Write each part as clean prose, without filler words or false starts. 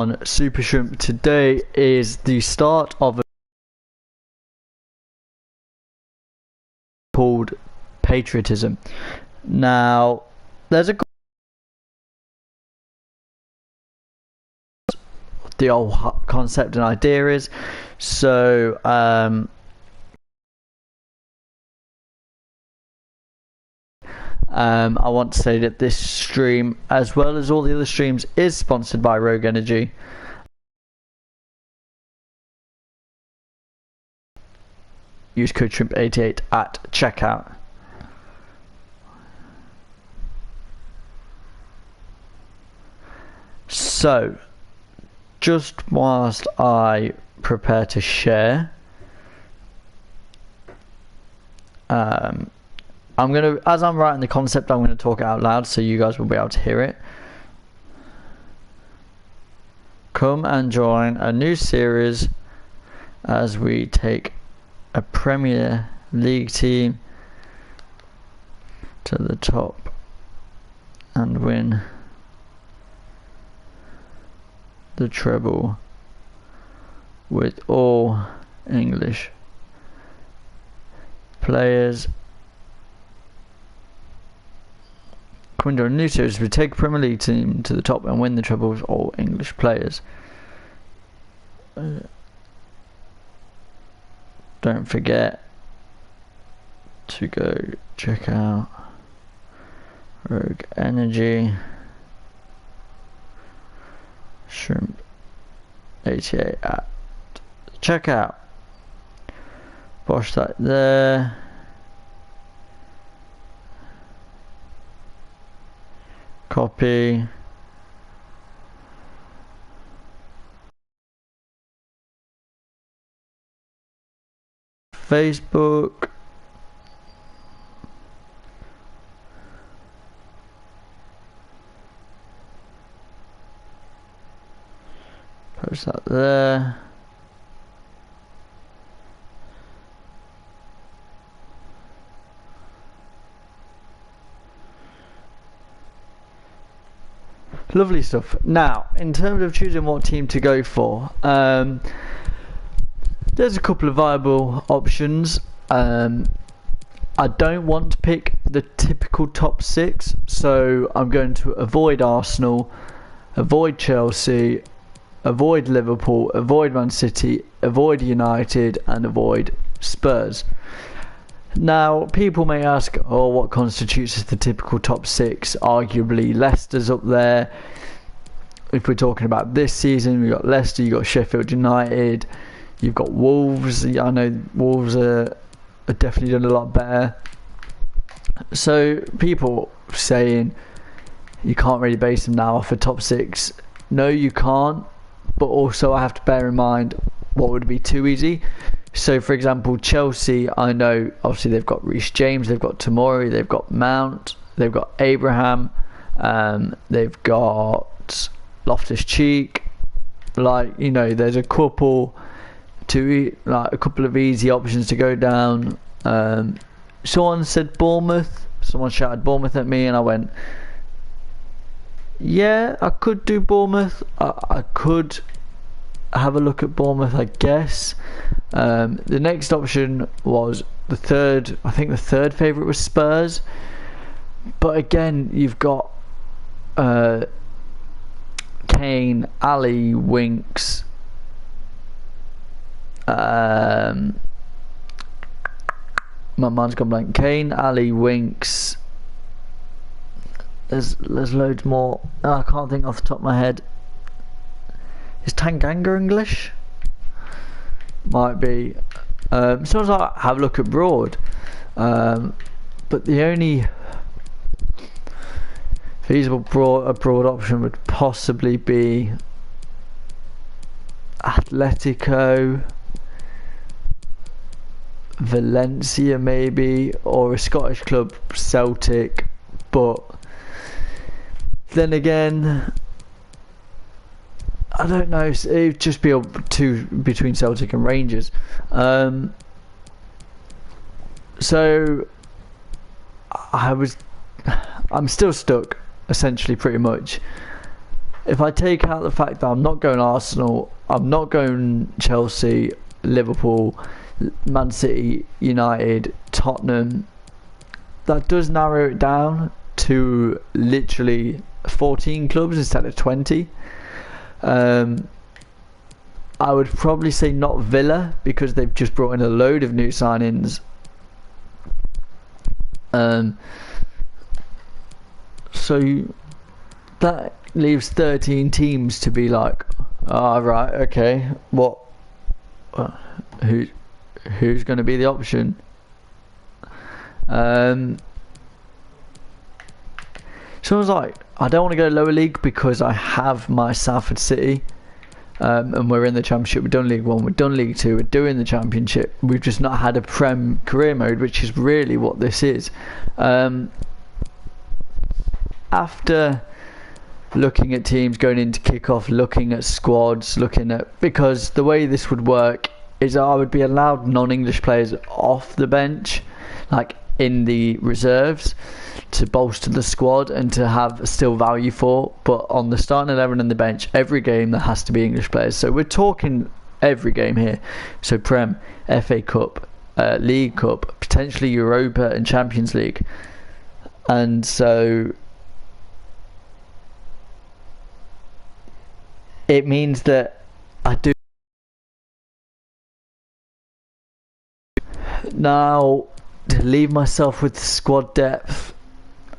On Super Shrimp. Today is the start of a called Patriotism. Now, there's a the old concept and idea is so I want to say that this stream, as well as all the other streams, is sponsored by Rogue Energy. Use code SHRIMP88 at checkout. So, just whilst I prepare to share, I'm gonna, as I'm writing the concept, I'm gonna talk it out loud so you guys will be able to hear it. Come and join a new series as we take a Premier League team to the top and win the treble with all English players. Come into a new series, we take a Premier League team to the top and win the treble with all English players. Don't forget to go check out Rogue Energy SHRIMP88 at checkout. Wash that there. Copy. Facebook. Post that there. Lovely stuff. Now, in terms of choosing what team to go for, there's a couple of viable options. I don't want to pick the typical top six, so I'm going to avoid Arsenal, avoid Chelsea, avoid Liverpool, avoid Man City, avoid United, and avoid Spurs. Now, people may ask, oh, what constitutes as the typical top six? Arguably, Leicester's up there. If we're talking about this season, we've got Leicester, you've got Sheffield United, you've got Wolves. I know Wolves are definitely done a lot better. So, people saying you can't really base them now off a top six. No, you can't. But also, I have to bear in mind what would be too easy. So, for example, Chelsea, I know obviously they've got Reece James, they've got Tomori, they've got Mount, they've got Abraham, they've got Loftus-Cheek. Like, you know, there's a couple of easy options to go down. Someone said Bournemouth. Someone shouted Bournemouth at me, and I went, yeah, I could do Bournemouth. I could have a look at Bournemouth, I guess. The next option was the third. I think the third favourite was Spurs. But again, you've got Kane, Ali, Winks. My mind's gone blank. Kane, Ali, Winks. There's loads more. I can't think off the top of my head. Is Tanganga English? Might be. So I was like, have a look at Broad. But the only feasible broad option would possibly be Atletico, Valencia maybe, or a Scottish club, Celtic. But then again, I don't know. It'd just be between Celtic and Rangers. So I'm still stuck, essentially, pretty much. if I take out the fact that I'm not going Arsenal, I'm not going Chelsea, Liverpool, Man City, United, Tottenham, that does narrow it down to literally 14 clubs instead of 20. I would probably say not Villa, because they've just brought in a load of new signings. So that leaves 13 teams to be like, right, okay, what? Who's going to be the option? So I was like, I don't want to go lower league because I have my Salford City, and we're in the Championship. We've done League 1, we've done League 2, we're doing the Championship. We've just not had a Prem career mode, which is really what this is. After looking at teams going into kickoff, looking at squads, because the way this would work is I would be allowed non-English players off the bench, like in the reserves, to bolster the squad and to have still value for. But on the starting 11 and the bench, every game there has to be English players. So we're talking every game here. So Prem, FA Cup, League Cup, potentially Europa and Champions League. And so it means that I do now to leave myself with squad depth.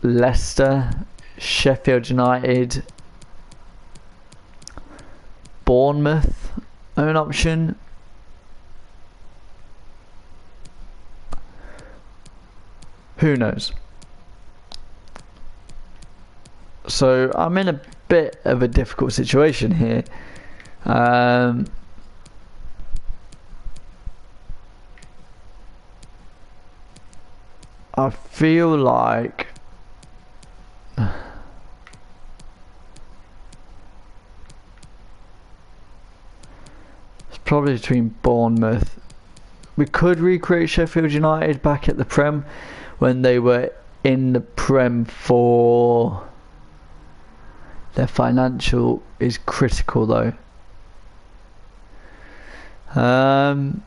Leicester, Sheffield United, Bournemouth are an option. Who knows? So I'm in a bit of a difficult situation here. I feel like it's probably between Bournemouth. We could recreate Sheffield United back at the Prem when they were in the Prem for their financial is critical though. And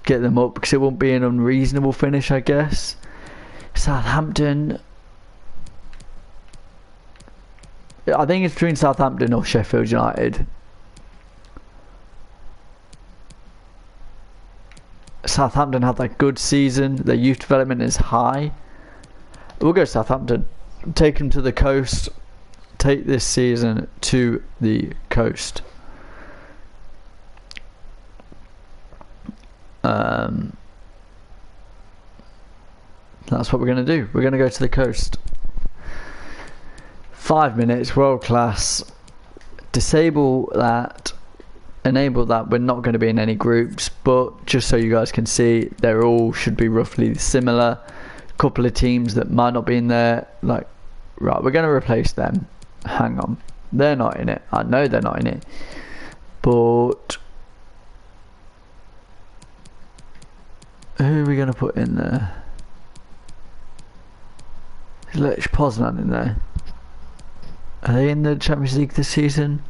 get them up because it won't be an unreasonable finish, I guess. Southampton, I think it's between Southampton or Sheffield United. Southampton had that good season, their youth development is high. We'll go Southampton. Take them to the coast. Take this season to the coast. That's what we're going to do. We're going to go to the coast. 5 minutes, world class. Disable that. Enable that. We're not going to be in any groups, but just so you guys can see, they're all should be roughly similar. Couple of teams that might not be in there, like, right, we're going to replace them. Hang on, they're not in it. I know they're not in it, but who are we going to put in there? Is Lech Poznan in there? Are they in the Champions League this season?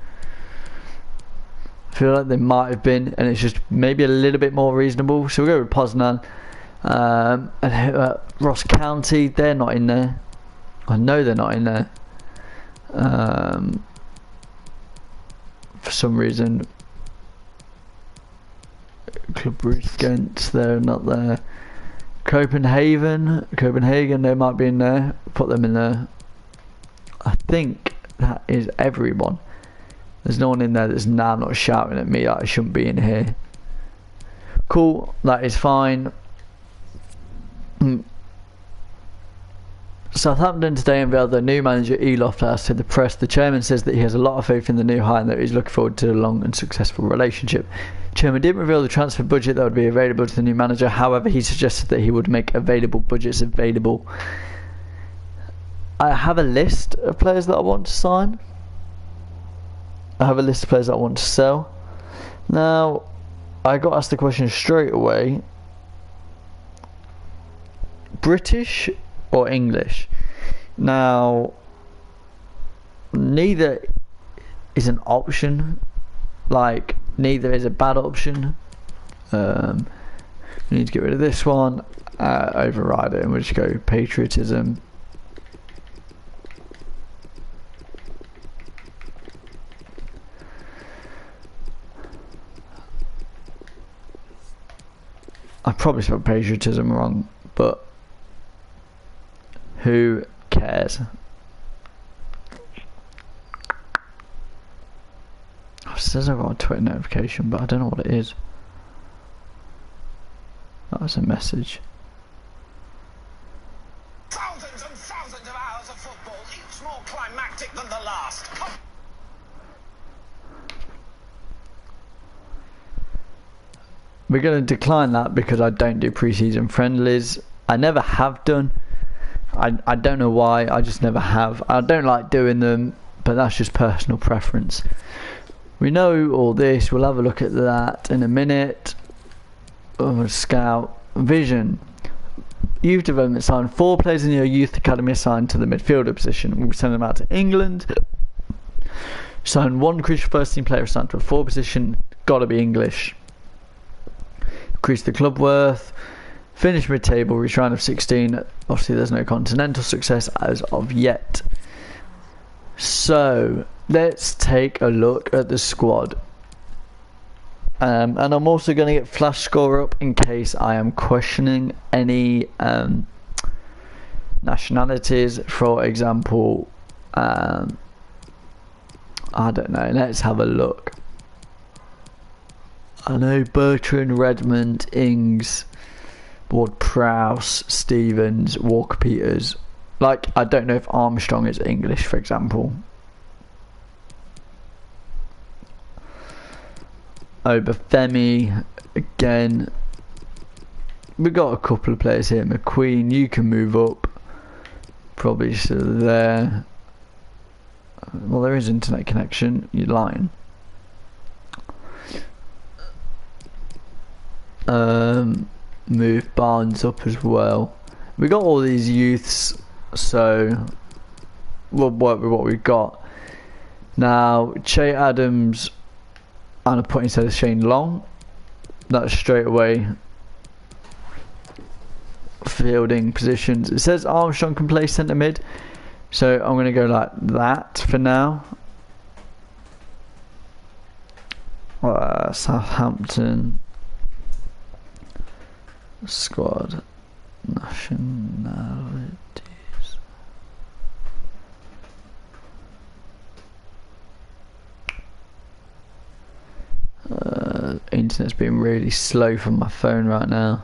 I feel like they might have been, and it's just maybe a little bit more reasonable. So we'll go with Poznan. And Ross County, they're not in there. I know they're not in there. For some reason, Club Brugge Ghent, they're not there. Copenhagen, they might be in there. Put them in there. I think that is everyone. There's no one in there that's now not shouting at me that I shouldn't be in here. Cool, that is fine. Southampton today unveiled their new manager E. Loftus to the press. The chairman says that he has a lot of faith in the new hire and that he's looking forward to a long and successful relationship. The chairman didn't reveal the transfer budget that would be available to the new manager. However, he suggested that he would make available budgets available. I have a list of players that I want to sign. I have a list of players that I want to sell. Now, I got asked the question straight away. British or English? Now, neither is an option. Like, neither is a bad option. We need to get rid of this one, override it, and we'll just go patriotism. I probably spelled patriotism wrong, but who cares? It says I've got a Twitter notification, but I don't know what it is. That was a message. Thousands and thousands of hours of football, each more climactic than the last. We're going to decline that because I don't do pre-season friendlies. I never have done. I don't know why, I just never have. I don't like doing them, but that's just personal preference. We know all this, we'll have a look at that in a minute. Scout vision. Youth development assigned 4 players in your youth academy assigned to the midfielder position. We'll send them out to England. Sign 1 crucial first team player assigned to a 4 position. Gotta be English. Increase the club worth. Finish mid-table, reach round of 16. Obviously there's no continental success as of yet. So let's take a look at the squad. And I'm also going to get flash score up in case I am questioning any nationalities. For example, I don't know, let's have a look. I know Bertrand, Redmond, Ings, Ward-Prowse, Stevens, Walker-Peters. Like, I don't know if Armstrong is English, for example. Obafemi, again. We've got a couple of players here. McQueen, you can move up. Probably still there. Well, there is internet connection. You're lying. Move Barnes up as well. We got all these youths, so we'll work with what we've got. Now, Che Adams, I'm going to put instead of Shane Long. That's straight away fielding positions. It says Armstrong can play centre mid, so I'm going to go like that for now. Southampton squad nationalities. Internet's being really slow from my phone right now.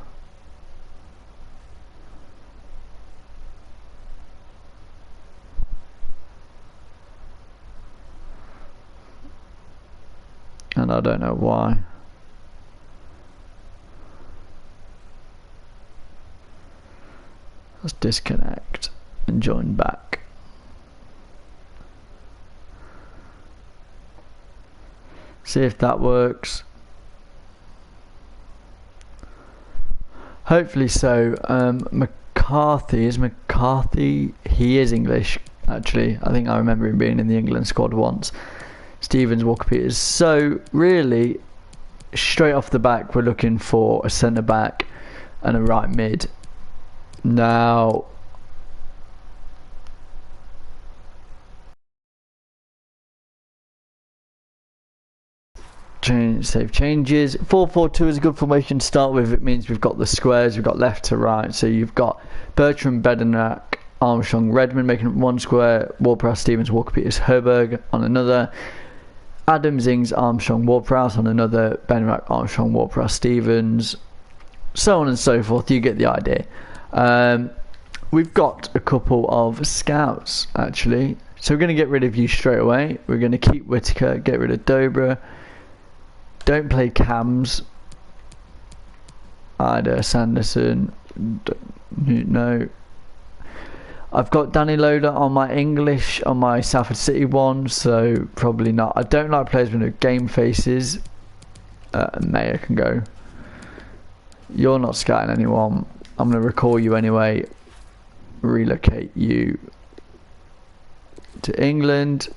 And I don't know why. Let's disconnect and join back. See if that works. Hopefully so. McCarthy, is McCarthy? He is English, actually. I think I remember him being in the England squad once. Stevens, Walker-Peters. So really, straight off the back, we're looking for a centre back and a right mid. Now, save changes. 4-4-2 is a good formation to start with. It means we've got the squares, we've got left to right. So you've got Bertrand, Bednarik, Armstrong, Redmond making up one square, Ward-Prowse, Stevens, Walker-Peters, Herberg on another, Adams, Ings, Armstrong, Ward-Prowse on another, Bednarik, Armstrong, Ward-Prowse, Stevens, so on and so forth. You get the idea. We've got a couple of scouts actually, so we're going to get rid of you straight away. We're going to keep Whitaker, get rid of Dobra. Don't play cams. Ida, Sanderson, no. I've got Danny Loader on my English, on my Salford City one, so probably not. I don't like players with game faces. Mayor can go. You're not scouting anyone. I'm going to recall you anyway. Relocate you to England.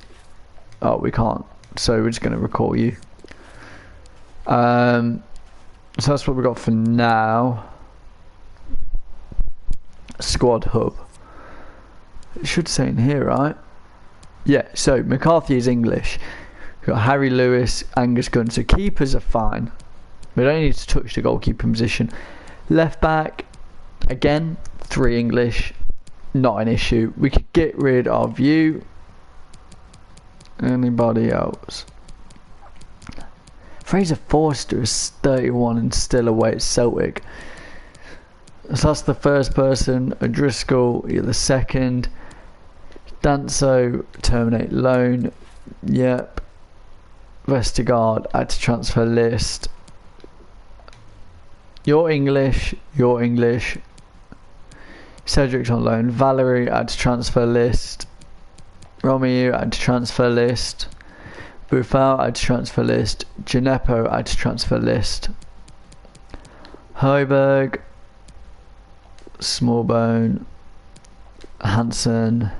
Oh, we can't, so we're just going to recall you. So that's what we got for now. Squad hub. It should say in here, right? Yeah, so McCarthy is English. We've got Harry Lewis, Angus Gunn. So keepers are fine. We don't need to touch the goalkeeper position. Left back, again, 3 English. Not an issue. We could get rid of you. Anybody else? Fraser Forster is 31 and still away at Celtic. So that's the first person. O'Driscoll, you're the second. Danso, terminate loan. Yep. Vestergaard, add to transfer list. You're English. You're English. Cedric's on loan. Valerie, add to transfer list. Romeo, add to transfer list. Buffal, add to transfer list. Gineppo, add to transfer list. Højbjerg, Smallbone, Hansen.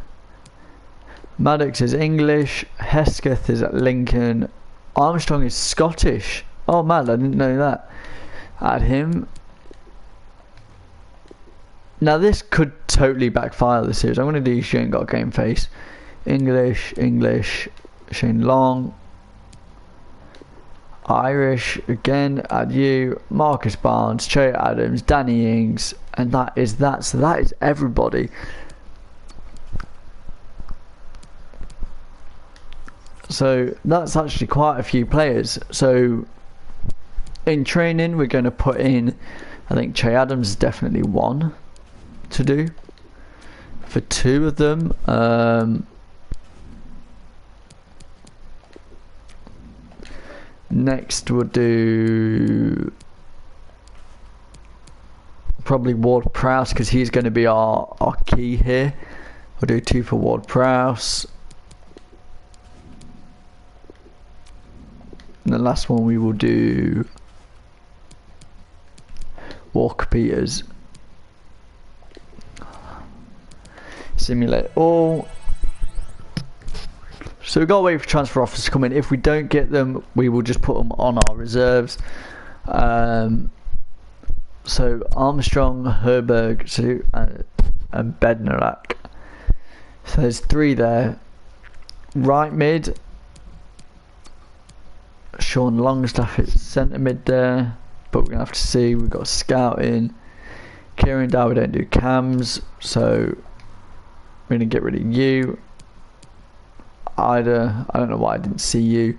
Maddox is English. Hesketh is at Lincoln. Armstrong is Scottish. Oh man, I didn't know that. Add him. Now this could totally backfire the series. I'm going to do Shane got game face. English, English, Shane Long. Irish again, add you. Marcus Barnes, Che Adams, Danny Ings, and that is that. So that is everybody. So that's actually quite a few players. So in training we're going to put in, I think Che Adams is definitely one to do for 2 of them. Next we'll do probably Ward Prowse, because he's going to be our key here. We'll do 2 for Ward Prowse. And the last one we will do Walker Peters. Simulate all. So we've got to wait for transfer offers to come in. If we don't get them, we will just put them on our reserves. So Armstrong, Højbjerg, and Bednarak. So there's 3 there. Right mid, Sean Longstaff is centre mid there, but we're going to have to see. We've got scouting. Kieran Dow, we don't do cams, so we're going to get rid of you. Ida, I don't know why I didn't see you.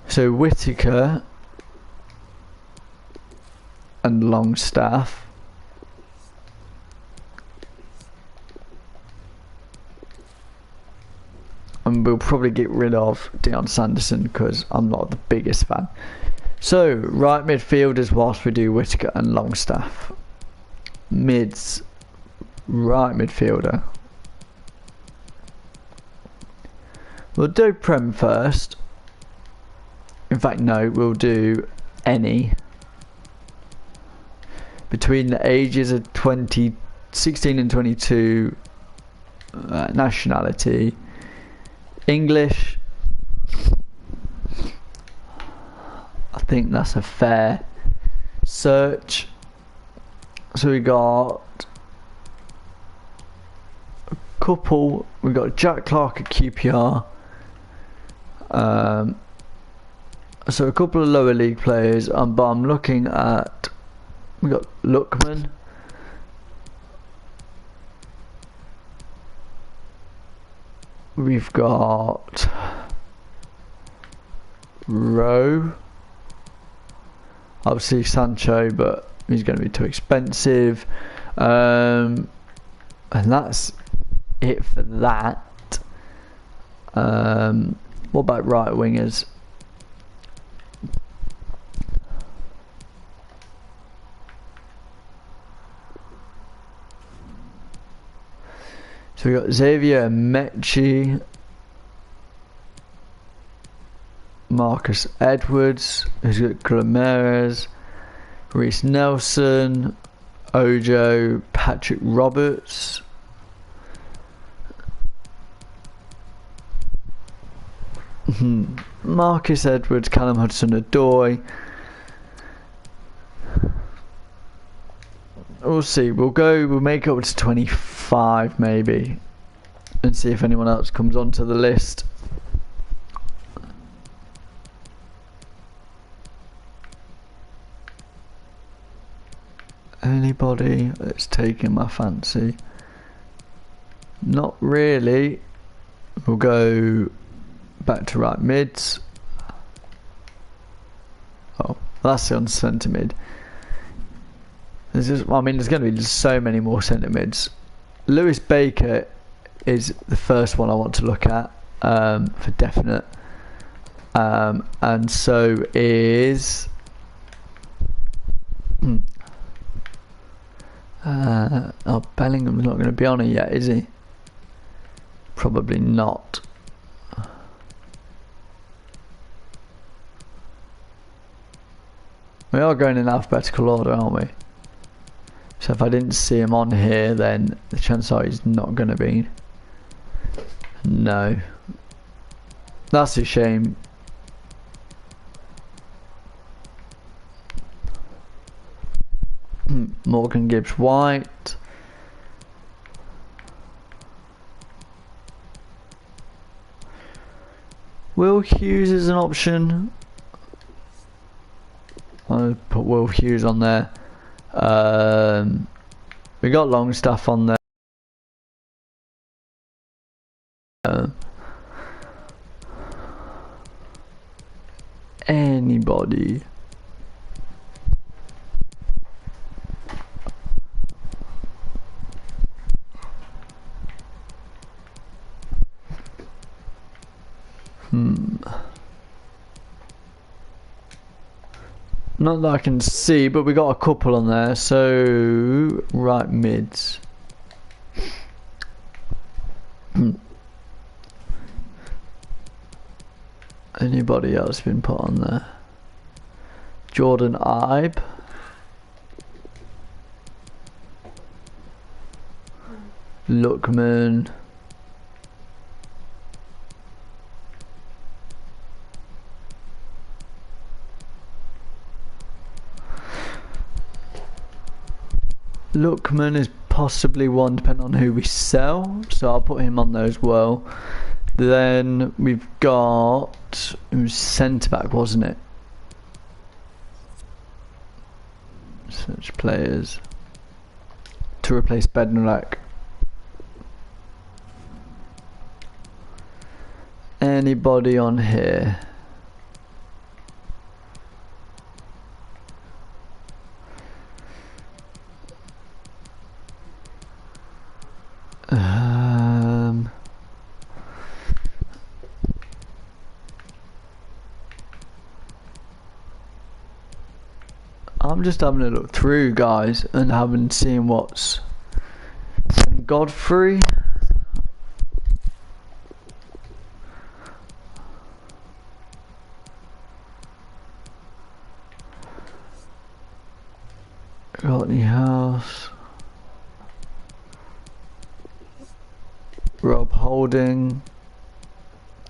So Whittaker and Longstaff. And we'll probably get rid of Deion Sanderson because I'm not the biggest fan. So right midfielders whilst we do Whittaker and Longstaff. Mids, right midfielder. We'll do Prem first. In fact, no, we'll do any. Between the ages of 16 and 22, nationality, English. I think that's a fair search. So we got a couple. We got Jack Clark at QPR. So a couple of lower league players, but I'm looking at, we got Lookman, we've got Rowe, obviously Sancho, but he's going to be too expensive, and that's it for that. What about right wingers? So we got Xavier Mechi, Marcus Edwards, who's got Glameres, Reece Nelson, Ojo, Patrick Roberts. Marcus Edwards, Callum Hudson-Odoi. We'll see. We'll make it up to 25 maybe, and see if anyone else comes onto the list. Anybody that's taking my fancy? Not really. We'll go back to right mids. Oh, that's the on centre mid. There's just, I mean, there's going to be just so many more centre mids. Lewis Baker is the first one I want to look at for definite, and so is oh, Bellingham's not going to be on it yet, is he? Probably not. We are going in alphabetical order, aren't we? So if I didn't see him on here, then the chance are he's not going to be. No. That's a shame. Morgan Gibbs White. Will Hughes is an option. I'll put Will Hughes on there. We got Longstaff on there. Anybody? Not that I can see, but we got a couple on there. So right mids. Anybody else been put on there? Jordan Ibe. Lookman. Lookman is possibly one depending on who we sell, so I'll put him on there as well. Then we've got, it was centre back, wasn't it? Search players to replace Bednarek. Anybody on here? I'm just having a look through, guys, and haven't seen what's. And Godfrey. Rodney House. Rob Holding.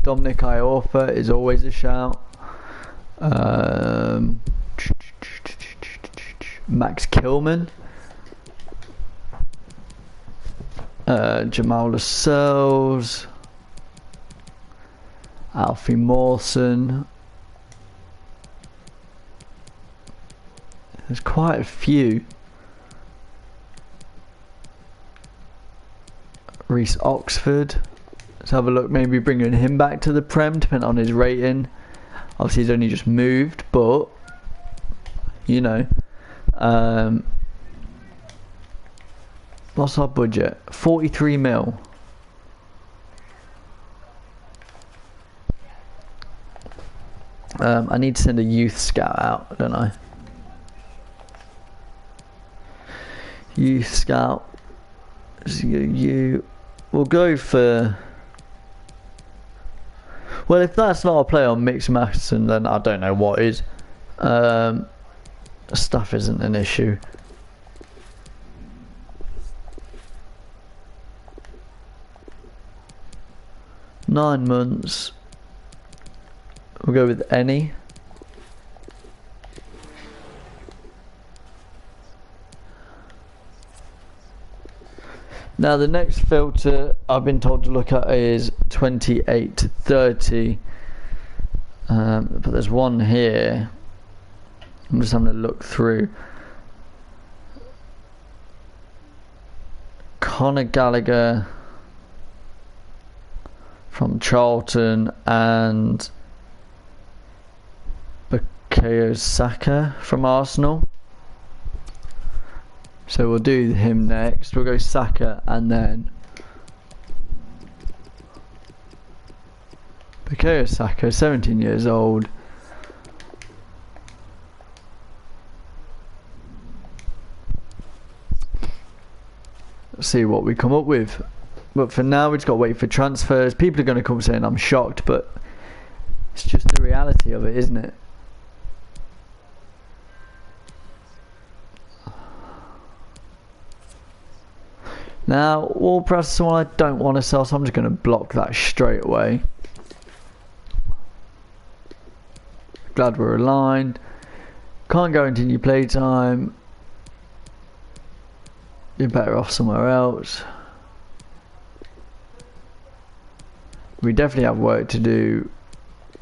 Dominic Iorfa is always a shout. Max Kilman. Jamal Lascelles. Alfie Mawson. There's quite a few. Reece Oxford. Let's have a look, maybe bringing him back to the Prem, depending on his rating. Obviously he's only just moved, but you know. What's our budget? 43 mil. I need to send a youth scout out, don't I? Youth scout. We'll go for. Well, if that's not a play on Mix Masson, then I don't know what is. Stuff isn't an issue. Nine months. We'll go with any. Now the next filter I've been told to look at is 28 to 30. But there's one here. I'm just having a look through. Conor Gallagher from Charlton and Bukayo Saka from Arsenal. So we'll do him next. We'll go Saka and then Bukayo Saka, 17 years old. Let's see what we come up with. But for now, we've just got to wait for transfers. People are going to come saying I'm shocked, but it's just the reality of it, isn't it? Now, Ward-Prowse is someone I don't want to sell, so I'm just going to block that straight away. Glad we're aligned. Can't guarantee you playtime. You're better off somewhere else. We definitely have work to do.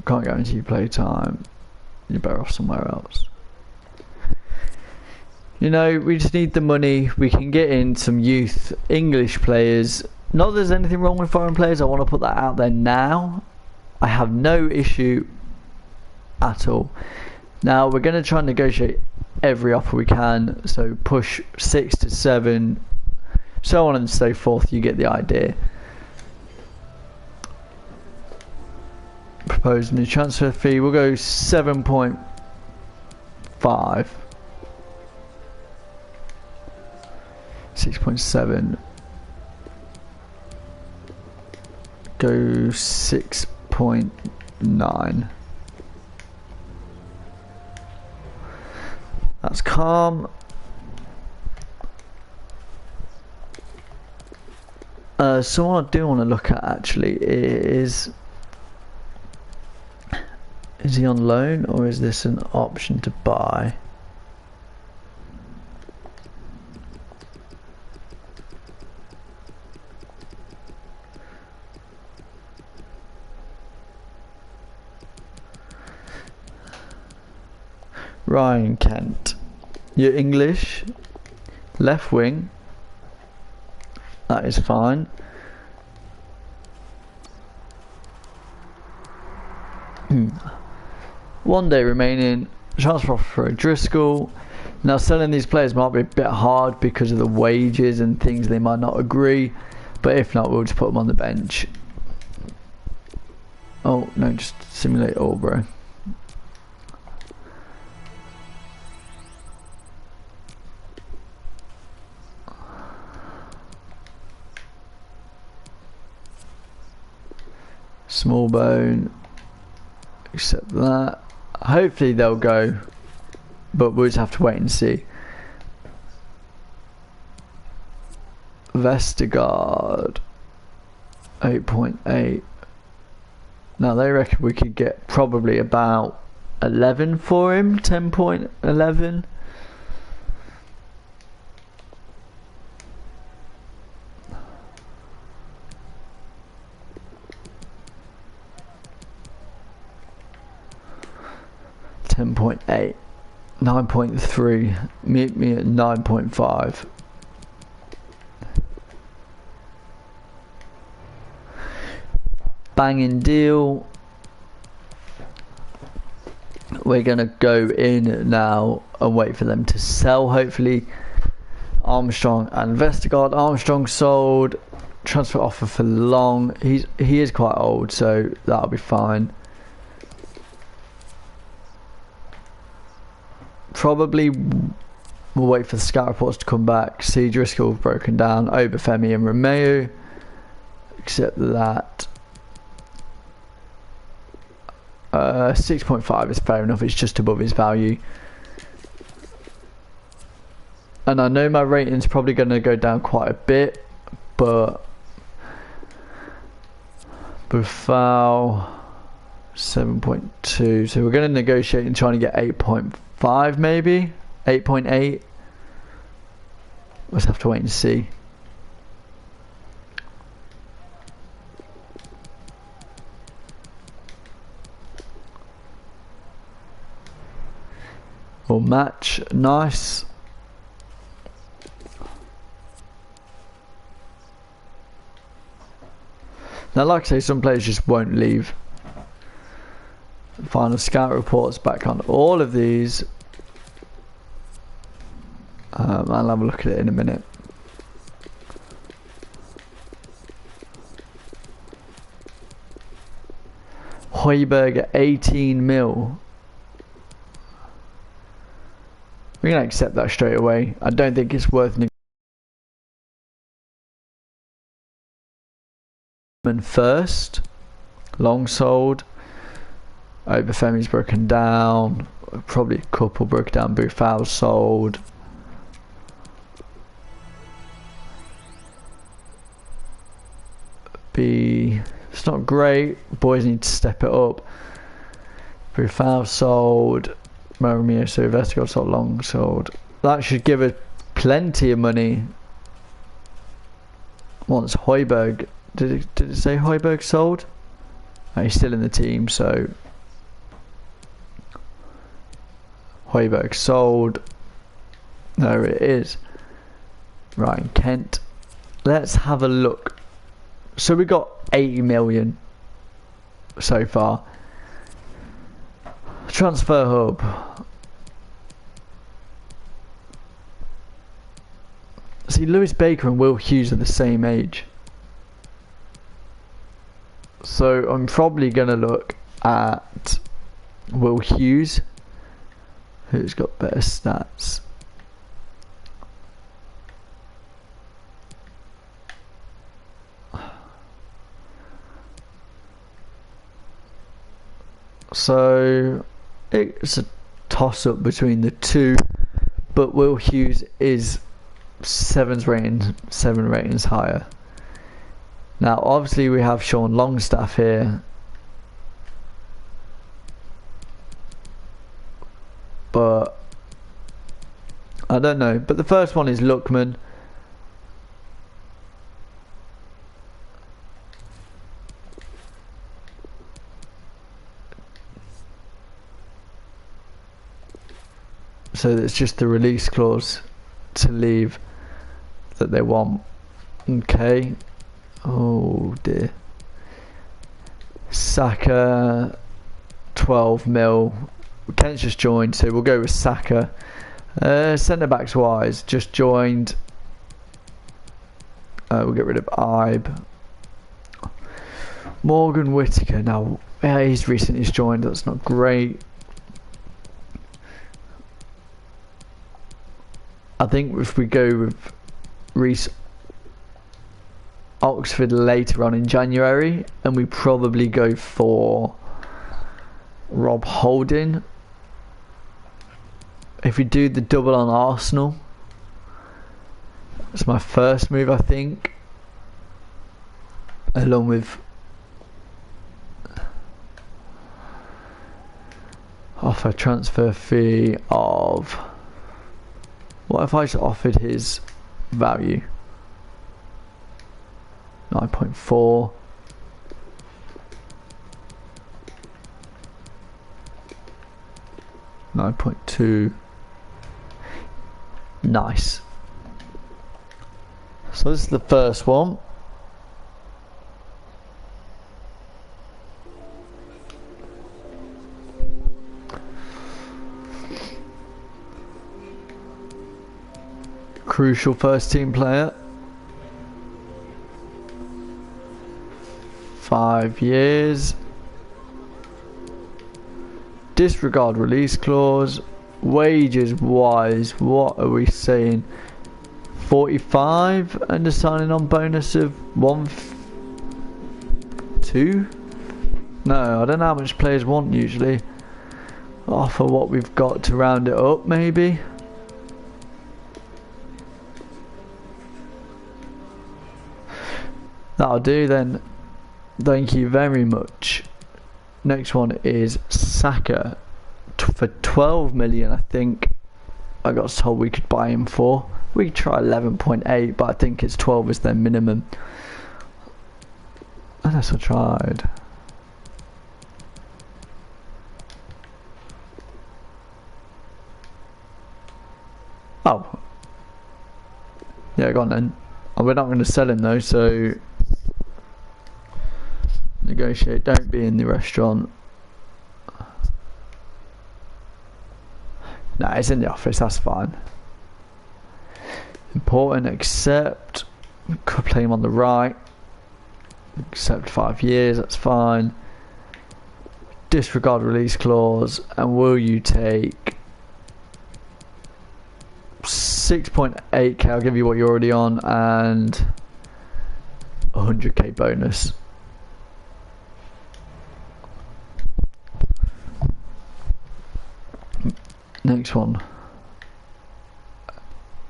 Can't guarantee you playtime. You're better off somewhere else. You know, we just need the money. We can get in some youth English players. Not that there's anything wrong with foreign players. I want to put that out there now. I have no issue at all. Now, we're going to try and negotiate every offer we can. So push 6 to 7. So on and so forth. You get the idea. Proposed new transfer fee. We'll go 7.5. 6.7. Go 6.9. That's calm. So what I do want to look at actually is he on loan or is this an option to buy? Ryan Kent, you're English, left wing, that is fine. One day remaining, transfer for O'Driscoll. Now selling these players might be a bit hard because of the wages and things they might not agree, but if not we'll just put them on the bench. Oh no, just simulate all, bro. Small bone, accept that. Hopefully they'll go, but we'll just have to wait and see. Vestergaard, 8.8. Now they reckon we could get probably about 11 for him, 10.11. .8, 9.3, meet me at 9.5. Banging deal. We're gonna go in now and wait for them to sell. Hopefully, Armstrong and Vestergaard. Armstrong sold. Transfer offer for Long. He is quite old, so that'll be fine. Probably we'll wait for the scout reports to come back. See Driscoll broken down. Obafemi and Romeo. Accept that. 6.5 is fair enough. It's just above his value. And I know my rating's probably going to go down quite a bit, but Buffal 7.2. So we're going to negotiate and try to get 8.5 maybe? 8.8. Let's have to wait and see. Or match, nice. Now, like I say, some players just won't leave. Final scout reports back on all of these. I'll have a look at it in a minute. Højbjerg at 18 mil. We're going to accept that straight away. I don't think it's worth first. Long sold. Obafemi's broken down. Probably a couple broken down. Buffal sold. It's not great. Boys need to step it up. Buffal sold. Romeo Silvestre got sold, long sold. That should give us plenty of money. Once Højbjerg, did it say Højbjerg sold? Oh, he's still in the team, so Højbjerg sold. There it is. Right, Kent. Let's have a look. So we got 80 million so far. Transfer hub. See, Lewis Baker and Will Hughes are the same age. So I'm probably going to look at Will Hughes, who's got better stats. So it's a toss-up between the two, but Will Hughes is 7 ratings higher. Now obviously we have Sean Longstaff here, but I don't know. But the first one is Lookman. So it's just the release clause to leave that they want. Okay. Oh dear. Saka, 12 mil. Kent's just joined, so we'll go with Saka. Centre backs wise, just joined. We'll get rid of Ibe. Morgan Whittaker. Now, yeah, he's recently joined. That's not great. I think if we go with Reece Oxford later on in January, and we probably go for Rob Holding. If we do the double on Arsenal, that's my first move, I think, along with offer transfer fee of, what if I just offered his value? 9.4. $9.2. Nice. So this is the first one. Crucial first team player. 5 years. Disregard release clause. Wages wise, what are we saying? 45 and a signing on bonus of 2? No, I don't know how much players want usually. Offer what we've got to round it up, maybe. That'll do then. Thank you very much. Next one is Saka for 12 million. I think I got told we could buy him for. We could try 11.8, but I think it's 12 is their minimum. Unless I tried. Oh. Yeah, go on then. Oh, we're not going to sell him though, so negotiate. Don't be in the restaurant. Nah, it's in the office. That's fine. Important. Accept. Could play him on the right. Accept 5 years. That's fine. Disregard release clause. And will you take 6.8k? I'll give you what you're already on, and 100k bonus. Next one.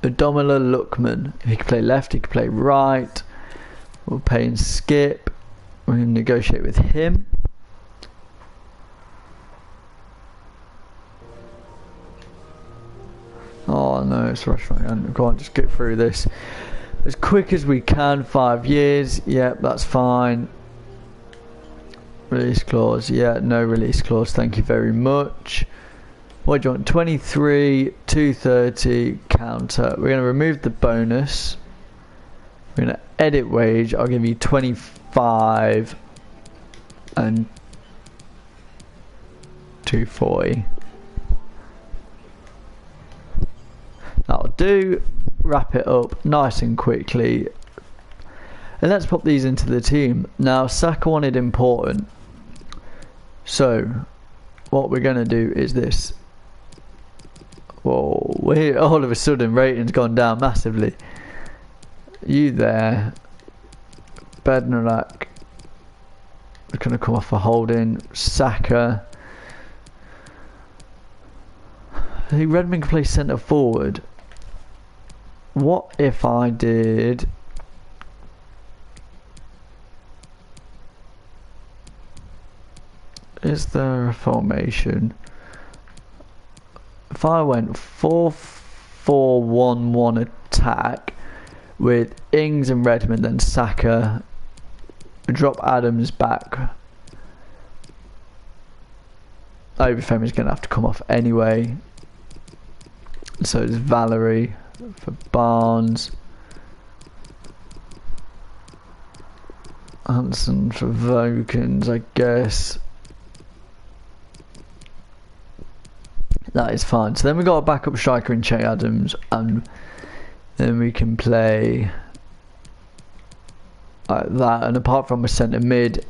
Adomola Lookman. He can play left, he can play right. We'll pay and skip. We're going to negotiate with him. Oh no, it's restaurant. Go on, just get through this as quick as we can. 5 years. Yep, that's fine. Release clause. Yeah, no release clause. Thank you very much. What do you want? 23, 230, counter. We're going to remove the bonus. We're going to edit wage. I'll give you 25 and 240. That'll do. Wrap it up nice and quickly. And let's pop these into the team. Now, Saka wanted important. So, what we're going to do is this. Whoa, all of a sudden rating's gone down massively. You there. Bednarak. We're going to come off a holding. Saka. I think Redmond can play centre forward. What if I did... Is there a formation? If I went 4-4-1-1 attack with Ings and Redmond, then Saka, drop Adams back. Obafemi's going to have to come off anyway. So it's Valerie for Barnes. Hansen for Vokins, I guess. That is fine. So then we got a backup striker in Che Adams, and then we can play like that. And apart from a centre mid,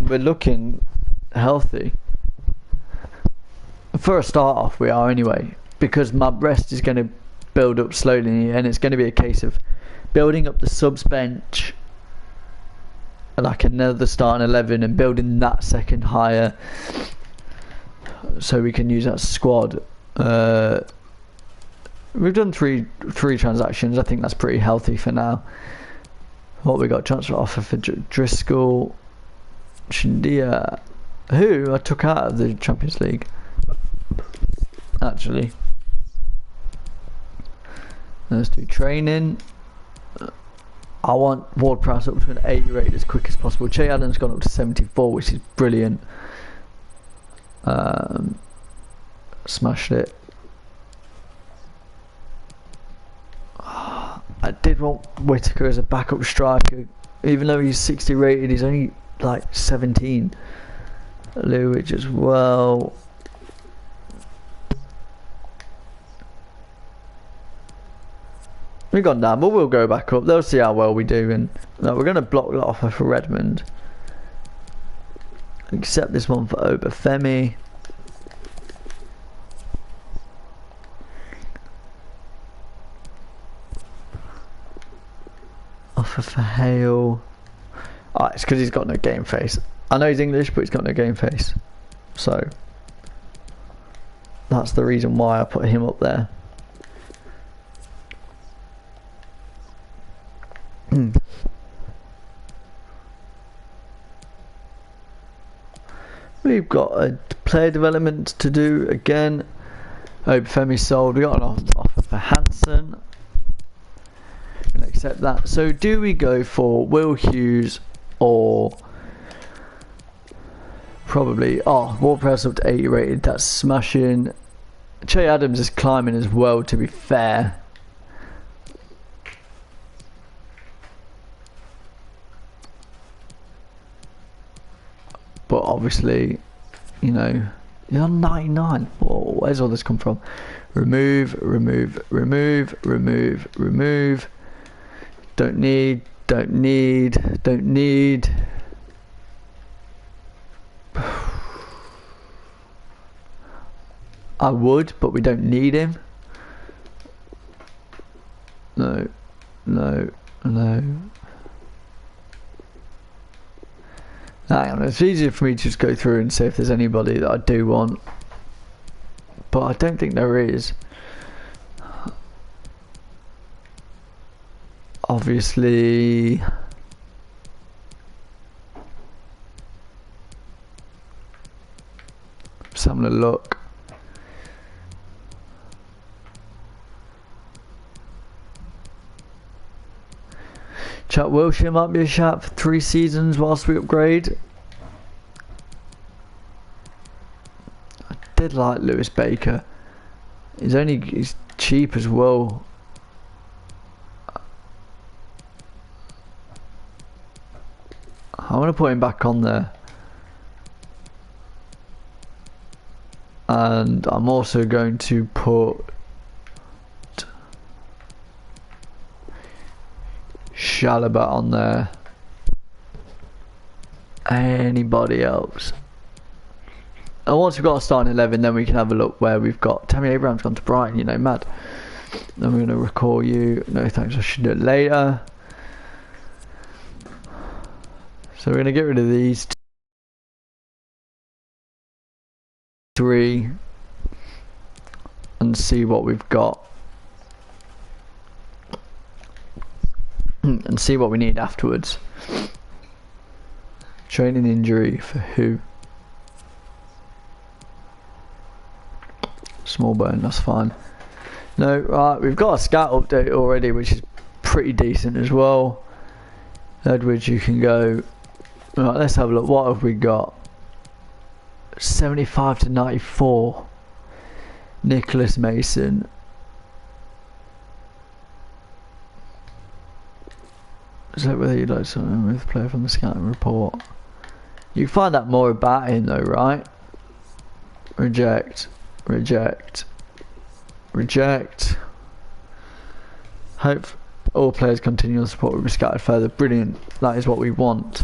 we're looking healthy. For a start off, we are anyway, because my rest is going to build up slowly, and it's going to be a case of building up the subs bench, like another starting 11, and building that second higher, so we can use that squad. We've done three transactions. I think that's pretty healthy for now. What we got? Transfer offer for Driscoll, Shindia, who I took out of the Champions League. Actually, let's do training. I want Ward Prowse up to an 80 rate as quick as possible. Che Adams gone up to 74, which is brilliant. Smashed it. I did want Whittaker as a backup striker, even though he's 60 rated. He's only like 17. Lewich as well. We've gone down, but we'll go back up. They'll see how well we do. And no, we're going to block that offer for Redmond. Accept this one for Obafemi. Offer for Hale. Oh, it's because he's got no game face. I know he's English, but he's got no game face. So that's the reason why I put him up there. We've got a player development to do again. Obafemi sold. We got an offer for Hansen. Gonna accept that. So do we go for Will Hughes or probably Ward Prowse up to 80 rated? That's smashing. Che Adams is climbing as well, to be fair. But obviously, you know, he's on 99. Whoa, where's all this come from? Remove. Don't need. I would, but we don't need him. No. Hang on, it's easier for me to just go through and see if there's anybody that I do want. But I don't think there is. Obviously, just having a look. Chat Wilshere might be a shout for 3 seasons whilst we upgrade. I did like Lewis Baker. He's cheap as well. I want to put him back on there. And I'm also going to put Chalobah on there. Anybody else? And once we've got a starting 11, then we can have a look where we've got Tammy Abraham's gone to Brighton, you know, mad. Then we're going to recall you. No thanks, I should do it later. So we're going to get rid of these 3 and see what we've got. And see what we need afterwards. Training injury for who? Small burn, that's fine. No, right, we've got a scout update already, which is pretty decent as well. Edwards, you can go. Right, let's have a look. What have we got? 75 to 94. Nicholas Mason. Is that whether you'd like something with player from the scouting report? You can find out more about him though, right? Reject. Hope all players continue on support will be scattered further. Brilliant. That is what we want.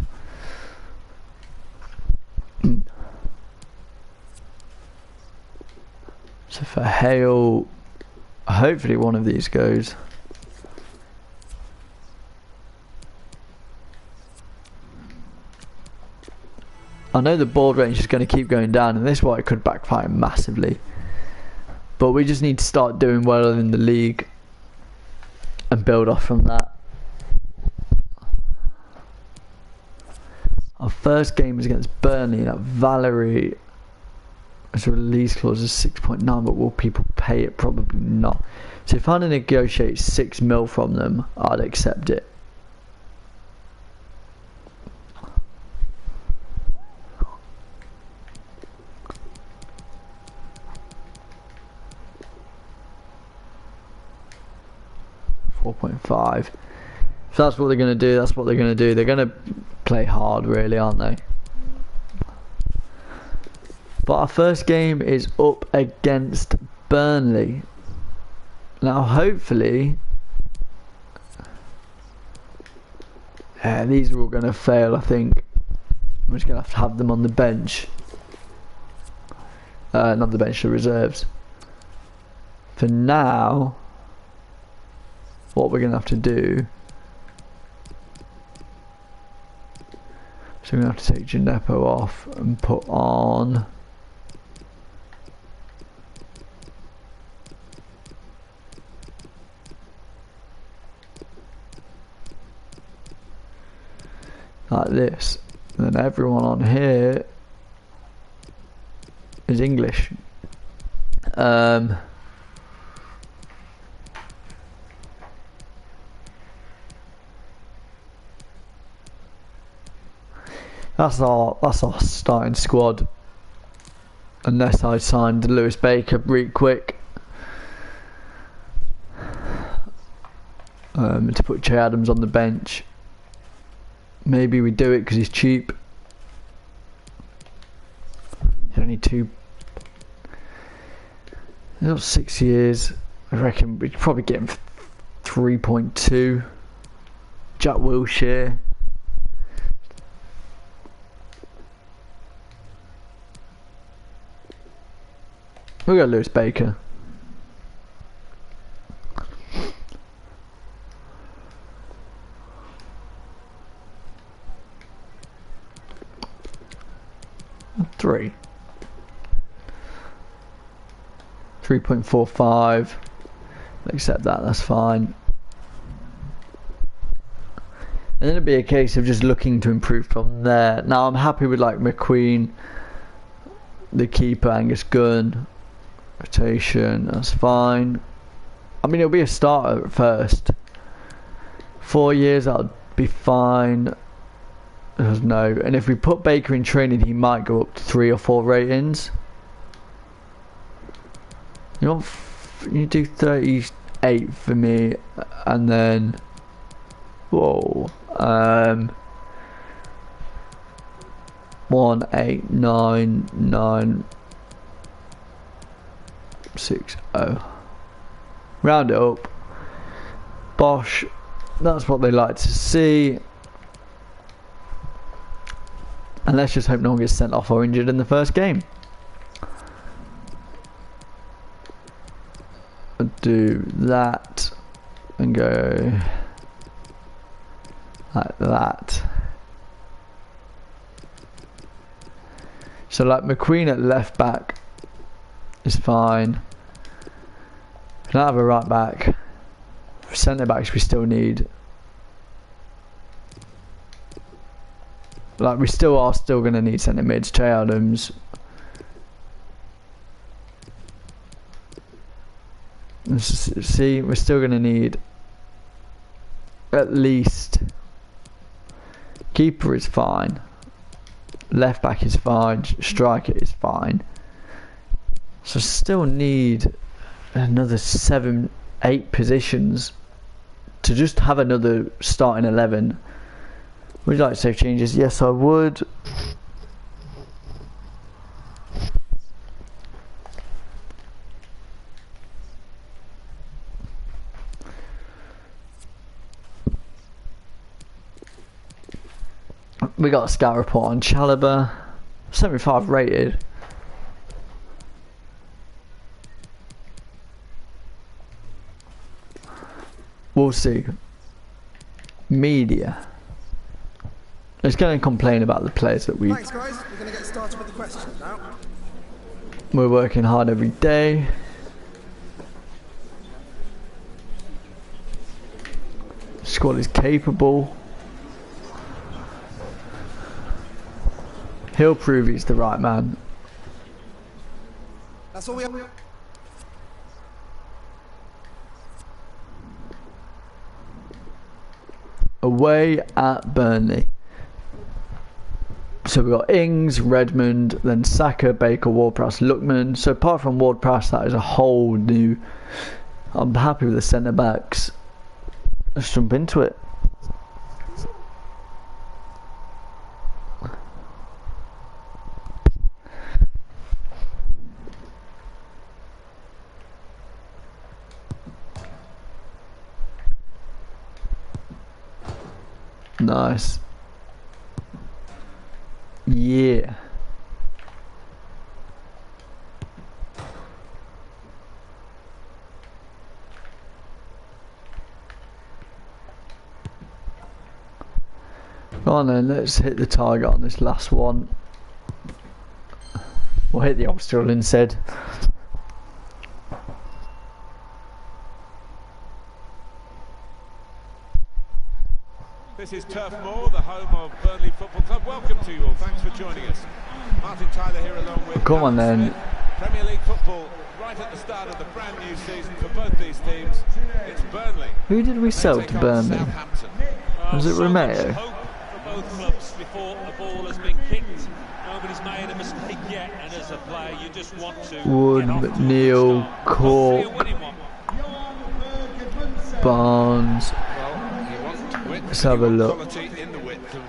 So for Hale, hopefully one of these goes. I know the board range is going to keep going down, and this is why it could backfire massively. But we just need to start doing well in the league and build off from that. Our first game is against Burnley. That Valerie, as a release clause is 6.9, but will people pay it? Probably not. So if I had to negotiate 6 mil from them, I'd accept it. .5. If that's what they're going to do, that's what they're going to do. They're going to play hard, really, aren't they? But our first game is up against Burnley. Now, hopefully, these are all going to fail, I think. I'm just going to have them on the bench. Not the bench, the reserves. For now, what we're going to have to do, so we're going to have to take Gineppo off and put on like this, and then everyone on here is English. That's our starting squad. Unless I signed Lewis Baker really quick. To put Che Adams on the bench. Maybe we do it because he's cheap. He's only he's got 6 years. I reckon we'd probably get him for 3.2. Jack Wilshere. We'll go Lewis Baker. Three. 3.45. Accept that, that's fine. And then it'd be a case of just looking to improve from there. Now I'm happy with like McQueen, the keeper, Angus Gunn. Rotation, that's fine. I mean, it'll be a starter at first. 4 years, that'll be fine. No, and if we put Baker in training, he might go up to 3 or 4 ratings. You know, you do 38 for me, and then 18996. Round it up. Bosh. That's what they like to see. And let's just hope no one gets sent off or injured in the first game. I'll do that and go like that. So like McQueen at left back is fine. Can I have a right back? Centre backs we still need. Like we still are going to need centre mids. Che Adams. See, we're still going to need at least. Keeper is fine. Left back is fine. Striker is fine. So still need another 7-8 positions to just have another starting 11. Would you like to save changes? Yes, I would. We got a scout report on Chalobah. 75 rated. We'll see. Media. Let's go and complain about the players that we. Thanks, guys. We're going to get started with the questions now. We're working hard every day. Squad is capable. He'll prove he's the right man. That's all we have. Away at Burnley. So we've got Ings, Redmond, then Saka, Baker, Ward-Prowse, Lookman. So apart from Ward-Prowse, that is a whole new. I'm happy with the centre backs. Let's jump into it. Nice. Yeah. Go on then, let's hit the target on this last one. We'll hit the obstacle instead. This is Turf Moor, the home of Burnley Football Club. Welcome to you all. Thanks for joining us. Martin Tyler here along with Come on then. Premier League football right at the start of the brand new season for both these teams. It's Burnley. Who did we sell They to take on Burnley? Southampton. Was it So much Romeo? hope for both clubs before the ball has been kicked. Nobody's made a mistake yet, and as a player, you just want to Wood, get off to a McNeil, good start. Hopefully a Cork, winning one. Barnes. Well, you want width, Let's have you a want look. quality in the width, and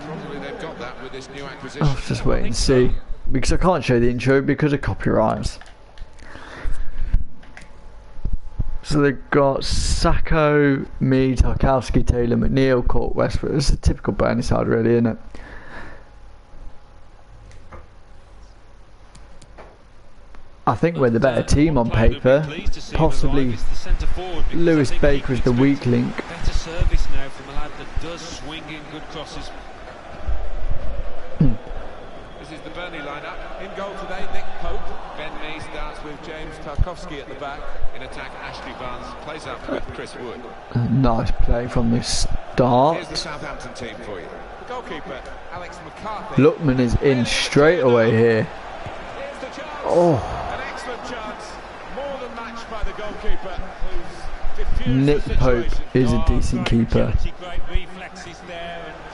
probably they've got that with this new acquisition. I'll just wait and see. Because I can't show the intro because of copyrights. So they've got Sacco, me, Tarkowski, Taylor, McNeil, Cork, Westwood. It's a typical Burnley side really, isn't it? I think we're the better team on paper. Possibly Lewis Baker is the weak link. Better service now from a lad that does swing in good crosses. This is the Burnley lineup. In goal today, Nick Pope. Ben Mee starts with James Tarkowski at the back. In attack, Ashley Barnes plays up with Chris Wood. Nice play from the start. Here's the Southampton team for you. The goalkeeper, Alex McCarthy. Lookman is in straight away here. Here's the chance. Oh, An excellent chance. More than matched by the goalkeeper, who's diffused Nick the Pope situation. is a decent keeper. Great reflexes there and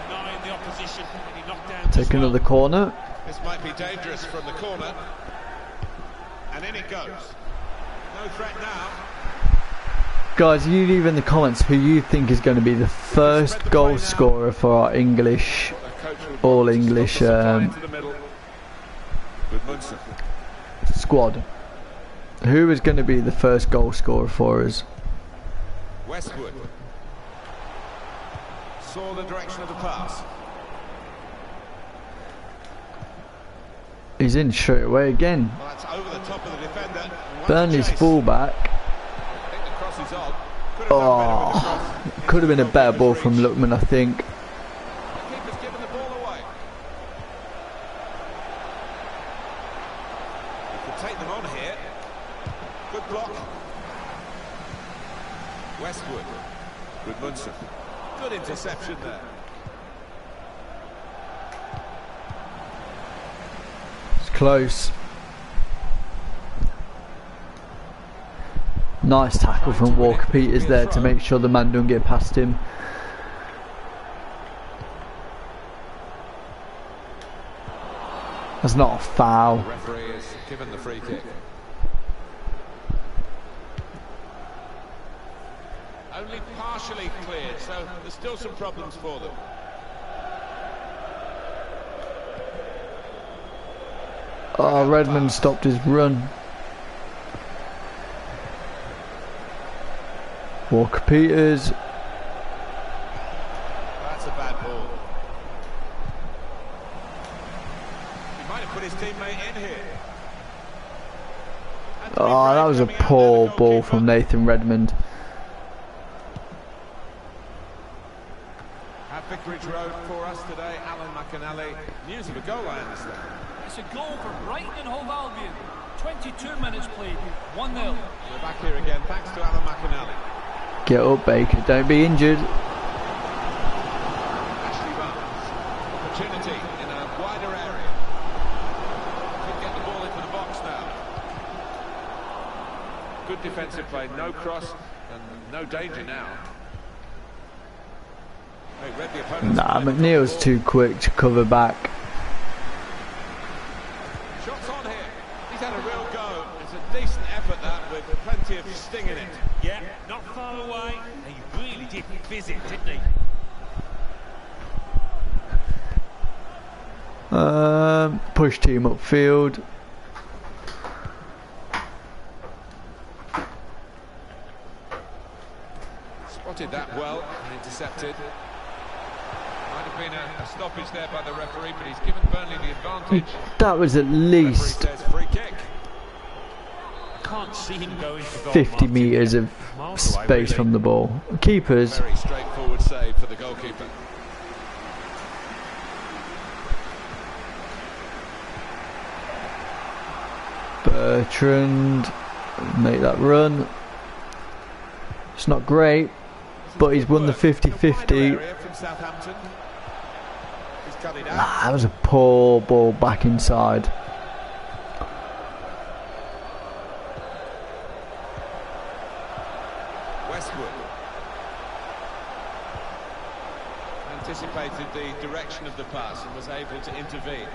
denying the opposition. And he knocked down Take another corner. This might be dangerous from the corner. And in it goes. No threat now. Guys, you leave in the comments who you think is going to be the first goal scorer for our English, all English squad. Who is going to be the first goal scorer for us? Westwood saw the direction of the pass. He's in straight away again. Well, that's over the top of the defender. Burnley's fullback. I think the cross is on. Could have done better with the Oh, cross. could have been a better ball from Lookman, I think. The keeper's given the ball away. He could take them on here. Good block. Westwood with Munson. Good interception there. It's close. Nice tackle from Walker Peters there to make sure the man don't get past him. That's not a foul. The referee is given the free kick. Only partially cleared, so there's still some problems for them. Oh, Redmond stopped his run. Walker Peters. That's a bad ball. He might have put his teammate in here. Oh, that was a poor ball from Nathan Redmond. At Vicarage Road for us today, Alan McAnally. News of a goal, I understand. It's a goal for Brighton and Hove Albion. 22 minutes played, 1-0. We're back here again, thanks to Alan McAnally. Get up, Baker. Don't be injured. Ashley Barnes. Opportunity in a wider area. Could get the ball into the box now. Good defensive play, no cross and no danger now. They read the opponent's Nah, mind. McNeil's too quick to cover back. Shots on here. He's had a real go. It's a decent effort that with plenty of sting in it. Yeah, not far away. He really did visit, didn't he? Push team upfield. Spotted that well and intercepted. Might have been a stoppage there by the referee, but he's given Burnley the advantage. That was at Referee least says free kick. Can't see him going for goal. 50 Martin. metres of Miles away, space really. from the ball. Keepers. Very straightforward save for the goalkeeper. Bertrand. Make that run. It's not great, but he's won the 50-50. From Southampton. He's cut it out. That was a poor ball back inside. direction of the pass and was able to intervene.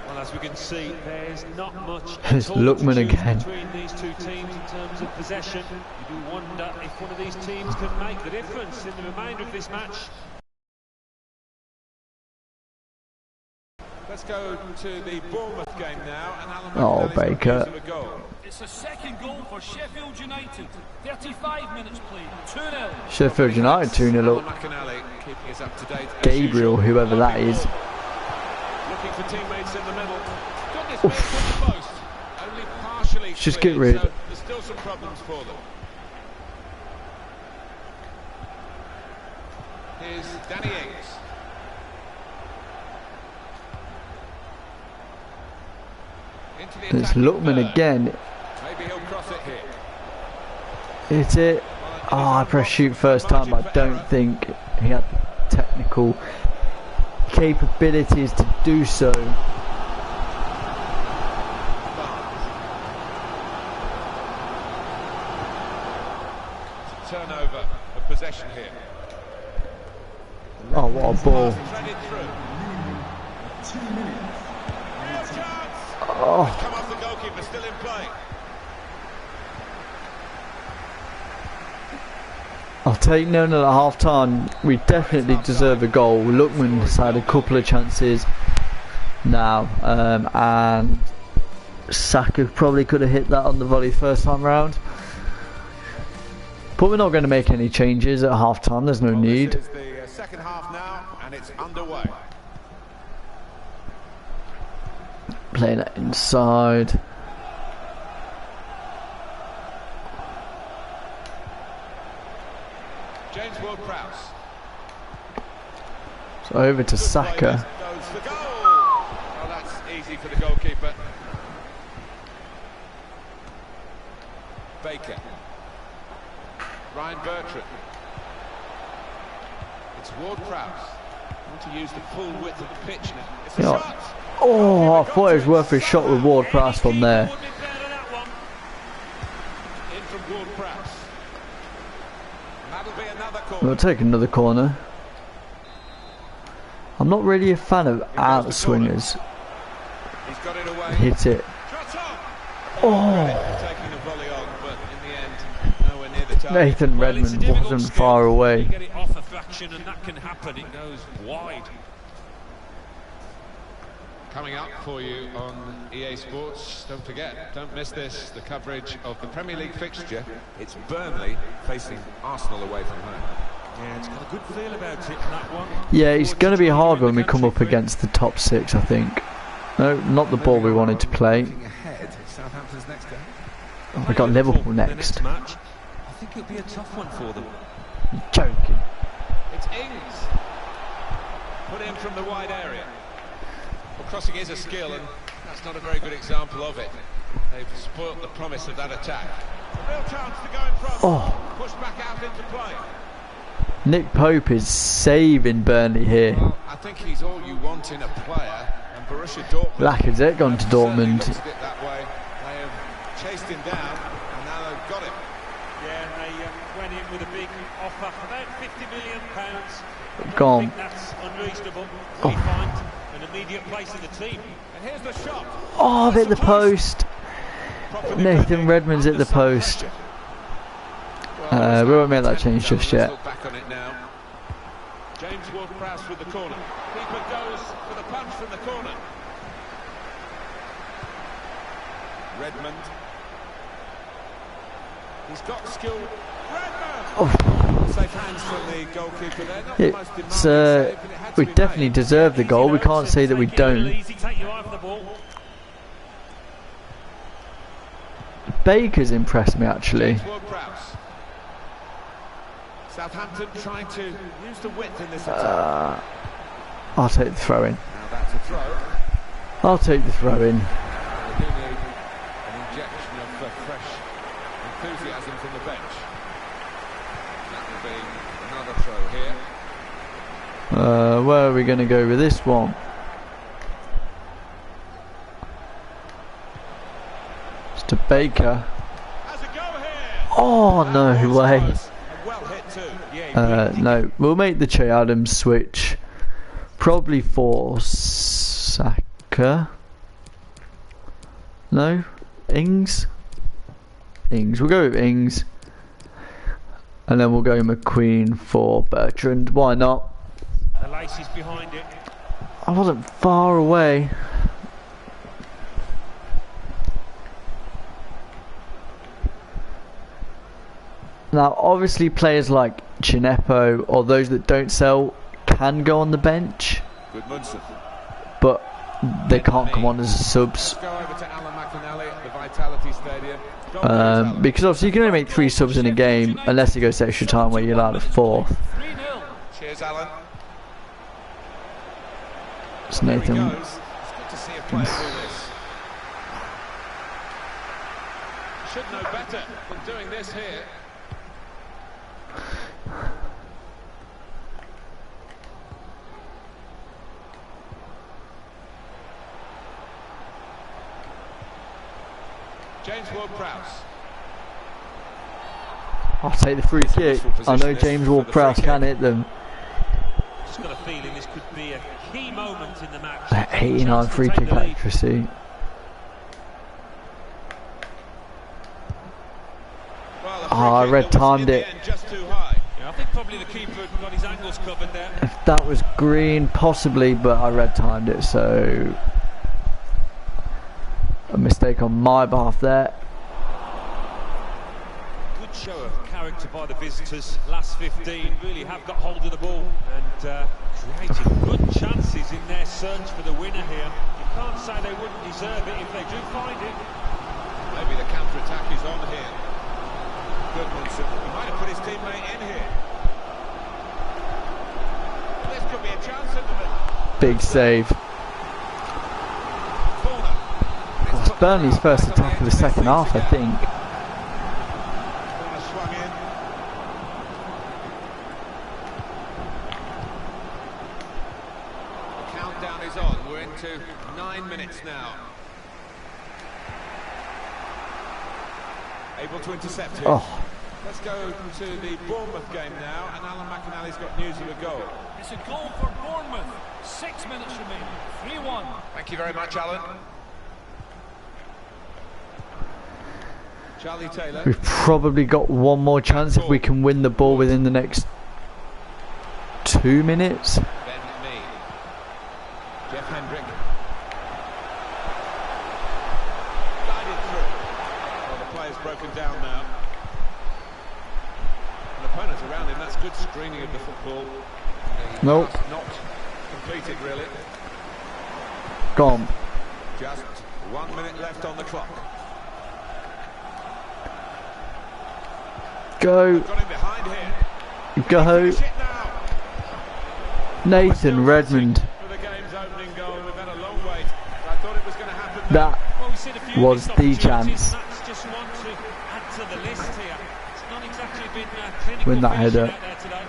Well, as we can see, there's not much It's Lookman again. between these two teams in terms of possession. You do wonder if one of these teams can make the difference in the remainder of this match. Let's go to the Bournemouth game now. And Oh, Baker. It's a second goal for Sheffield United. 35 minutes played, 2-0. Sheffield United 2-0 up. Keeping us up to date. Gabriel, whoever that is. Looking for teammates in the middle. Goodness me, from the post. Only partially Just cleared, get rid. so there's still some problems for them. Here's Danny Ings. Into the It's attack Lookman third. again. Maybe he'll cross it here. Hit it. Oh, I pressed shoot first time, but I don't think he had the technical capabilities to do so. Turnover of possession here. Oh, what a ball. Threaded through. Real chance. Oh, Come off the goalkeeper, still in play. I'll take 0-0 at half time. We definitely deserve a goal. Lookman's had a couple of chances now, and Saka probably could have hit that on the volley first time round. But we're not going to make any changes at half time, there's no need. This is the second half now, and it's underway. Playing it inside. James Ward-Prowse. So over to Saka. Goes for goal. Oh, that's easy for the goalkeeper. Baker. Ryan Bertrand. It's Ward-Prowse. Want to use the full width of the pitch now. It's a Yeah. shot. Oh, I thought it was worth a shot with Ward-Prowse from there. Would be better than that one. In from Ward-Prowse. And that'll be another corner. We'll take another corner. I'm not really a fan of out swingers. He's got it away. Hit it. Shot on. Oh, Taking the volley on, but in the end, nowhere near the target. Nathan Well, it's a Redmond difficult wasn't skill. far You away. get it off a fraction, and that can happen. It goes wide. Coming up for you on EA Sports, don't forget, don't miss this, the coverage of the Premier League fixture. It's Burnley facing Arsenal away from home. Yeah, it's got a good feel about it, that one. Yeah, it's going to be hard when we come up against the top six, I think. No, not the ball we wanted to play. Ahead, Southampton's next game. Oh, we got Liverpool next. Match. I think it'll be a tough one for them. You're joking. It's Ings. Put in from the wide area. Well, crossing is a skill, and that's not a very good example of it. They've spoilt the promise of that attack. A real chance to go in front. Oh. Pushed back out into play. Nick Pope is saving Burnley here. Well, I think he's all you want in a player, and Borussia Dortmund. Lacazette gone to certainly Dortmund. looks at it that way. They have chased him down, and now they've got him. Yeah, they went in with a big offer, about £50 million. I Gone. think that's unreasonable. We find an immediate place in the team. And here's the shot. Oh, I've hit the post. Properly Nathan bending Redmond's at the under some post. pressure. We won't make that change just yet. Look back on it now. James Ward-Prowse with the corner. Keeper goes for the punch from the corner. Redmond. He's got skill. Redmond! Safe hands from the goalkeeper there. Not the most demanding It's, save, but it had to we be definitely made. deserve the goal. We can't say that we Take it a little don't. easy, take your eye off the ball. Baker's impressed me actually. James Ward-Prowse. Southampton trying to use the width in this attack. I'll take the throw in. Now that's a throw. I'll take the throw in. They do need an injection of fresh enthusiasm from the bench. That will be another throw here. Where are we going to go with this one? It's to Baker. Has a go here. Oh, no way. And well hit too. Yeah, No, we'll make the Che Adams switch. probably for Saka. No? Ings? Ings. We'll go with Ings. And then we'll go McQueen for Bertrand. Why not? The laces behind it. I wasn't far away. Now, obviously, players like Gineppo or those that don't sell can go on the bench, but they can't come on as subs. Go over to Alan McInally at the Vitality Stadium. Because obviously you can only make 3 subs in a game unless it goes to extra time where you're allowed a 4th. Cheers, Alan. It's Nathan. There he goes. It's good to see a player do this. Should know better than doing this here. James Ward-Prowse. I'll take the free kick. I know James Ward-Prowse can hit them. Just got a feeling this could be a key moment in the match. 89 free kick accuracy. I red timed it. Just too high. Yeah, I think probably the keeper got his angles covered there. If that was green, possibly, but I red timed it, so a mistake on my behalf there. Good show of character by the visitors. Last 15 really have got hold of the ball and creating good chances in their search for the winner here. You can't say they wouldn't deserve it if they do find it. Maybe the counter-attack is on here. Goodmanson, he might have put his teammate in here. This could be a chance in the middle. Big save. Well, it's Burnley's first attack of the second half, I think. Corner swung in. The countdown is on. We're into 9 minutes now. Able to intercept it. Oh. Let's go to the Bournemouth game now, and Alan McInally's got news of a goal. It's a goal for Bournemouth. 6 minutes remaining. 3-1. Thank you very much, Alan. Charlie Taylor. We've probably got one more chance if we can win the ball within the next 2 minutes. Ben Mee. Jeff Hendrick. Guided through. Well, the player's broken down now. And opponents around him, that's good screening of the football. Nope. Not completed, really. Gone. Just 1 minute left on the clock. Go. Got him behind here. Go. Finish it now. Nathan Redmond. For the game's opening goal, we've had a long wait. I thought it was going to happen. That Well, we've seen a few was missed the opportunities, chance. and that's just one to add to the list here. It's not exactly been clinical Win that finishing header. out there today.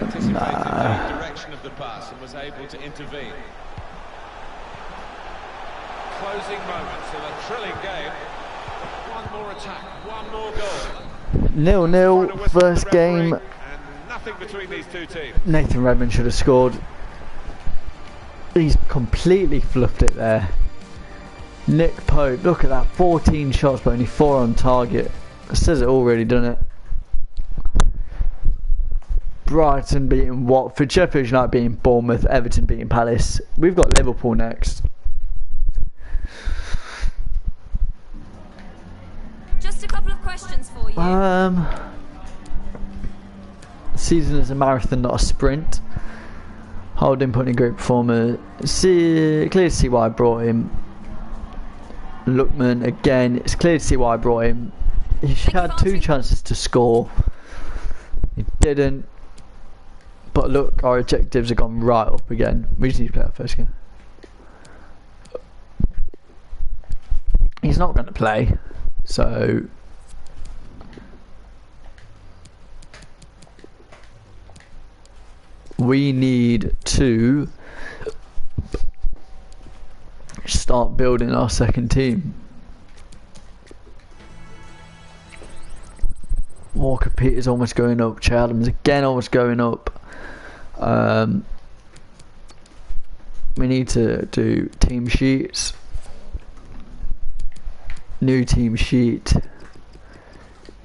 Anticipated Nah. the direction of the pass and was able to intervene. Closing moments of a thrilling game. One more attack, one more goal. 0-0 first game. And nothing between these two teams. Nathan Redmond should have scored. He's completely fluffed it there. Nick Pope, look at that, 14 shots but only 4 on target. That says it all, really, doesn't it? Brighton beating Watford, Sheffield United beating Bournemouth, Everton beating Palace. We've got Liverpool next. Just a couple of questions for you. Season is a marathon, not a sprint. Holding putting a great performer. Clear to see why I brought him. Lookman again. It's clear to see why I brought him. He had 2 chances to score. He didn't. But look, our objectives have gone right up again. We just need to play our first game. He's not going to play, so we need to start building our second team. Walker Peters almost going up. Che Adams again almost going up. we need to do team sheets. New team sheet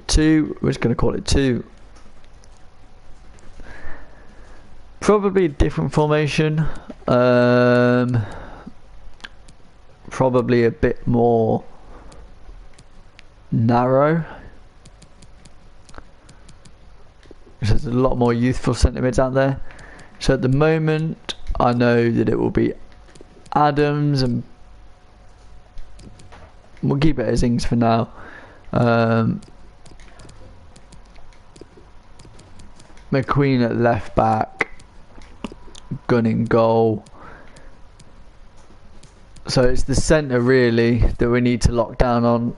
2. We're just going to call it 2. Probably a different formation. Probably a bit more narrow. There's a lot more youthful centre mids out there. So at the moment, I know that it will be Adams, and we'll keep it as Ings for now. McQueen at left back, Gunn in goal. So it's the centre really that we need to lock down on.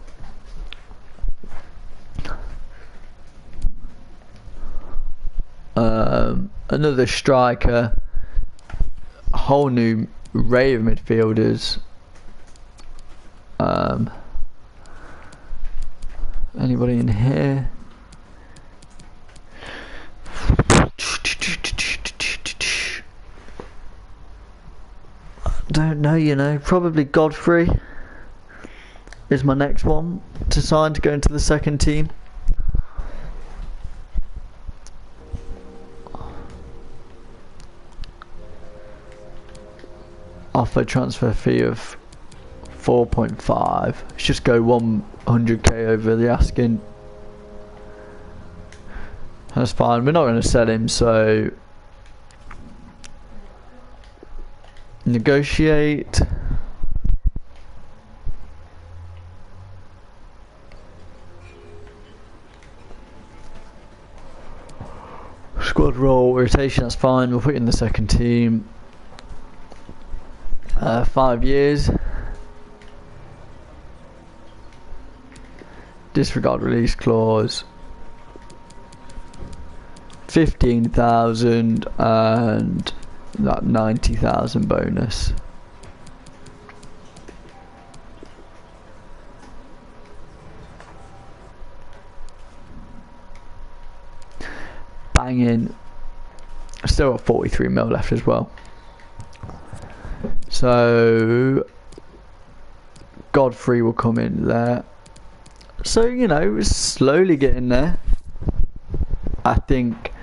Another striker, a whole new array of midfielders. Anybody in here? Don't know, you know. Probably Godfrey is my next one to sign to go into the second team. Offer transfer fee of 4.5. Let's just go 100k over the asking. That's fine. We're not going to sell him, so negotiate. Squad roll rotation. That's fine. We'll put it in the second team. 5 years. Disregard release clause. 15,000 and that 90,000 bonus. Banging. Still got 43 mil left as well. So Godfrey will come in there. So, you know, we're slowly getting there. I think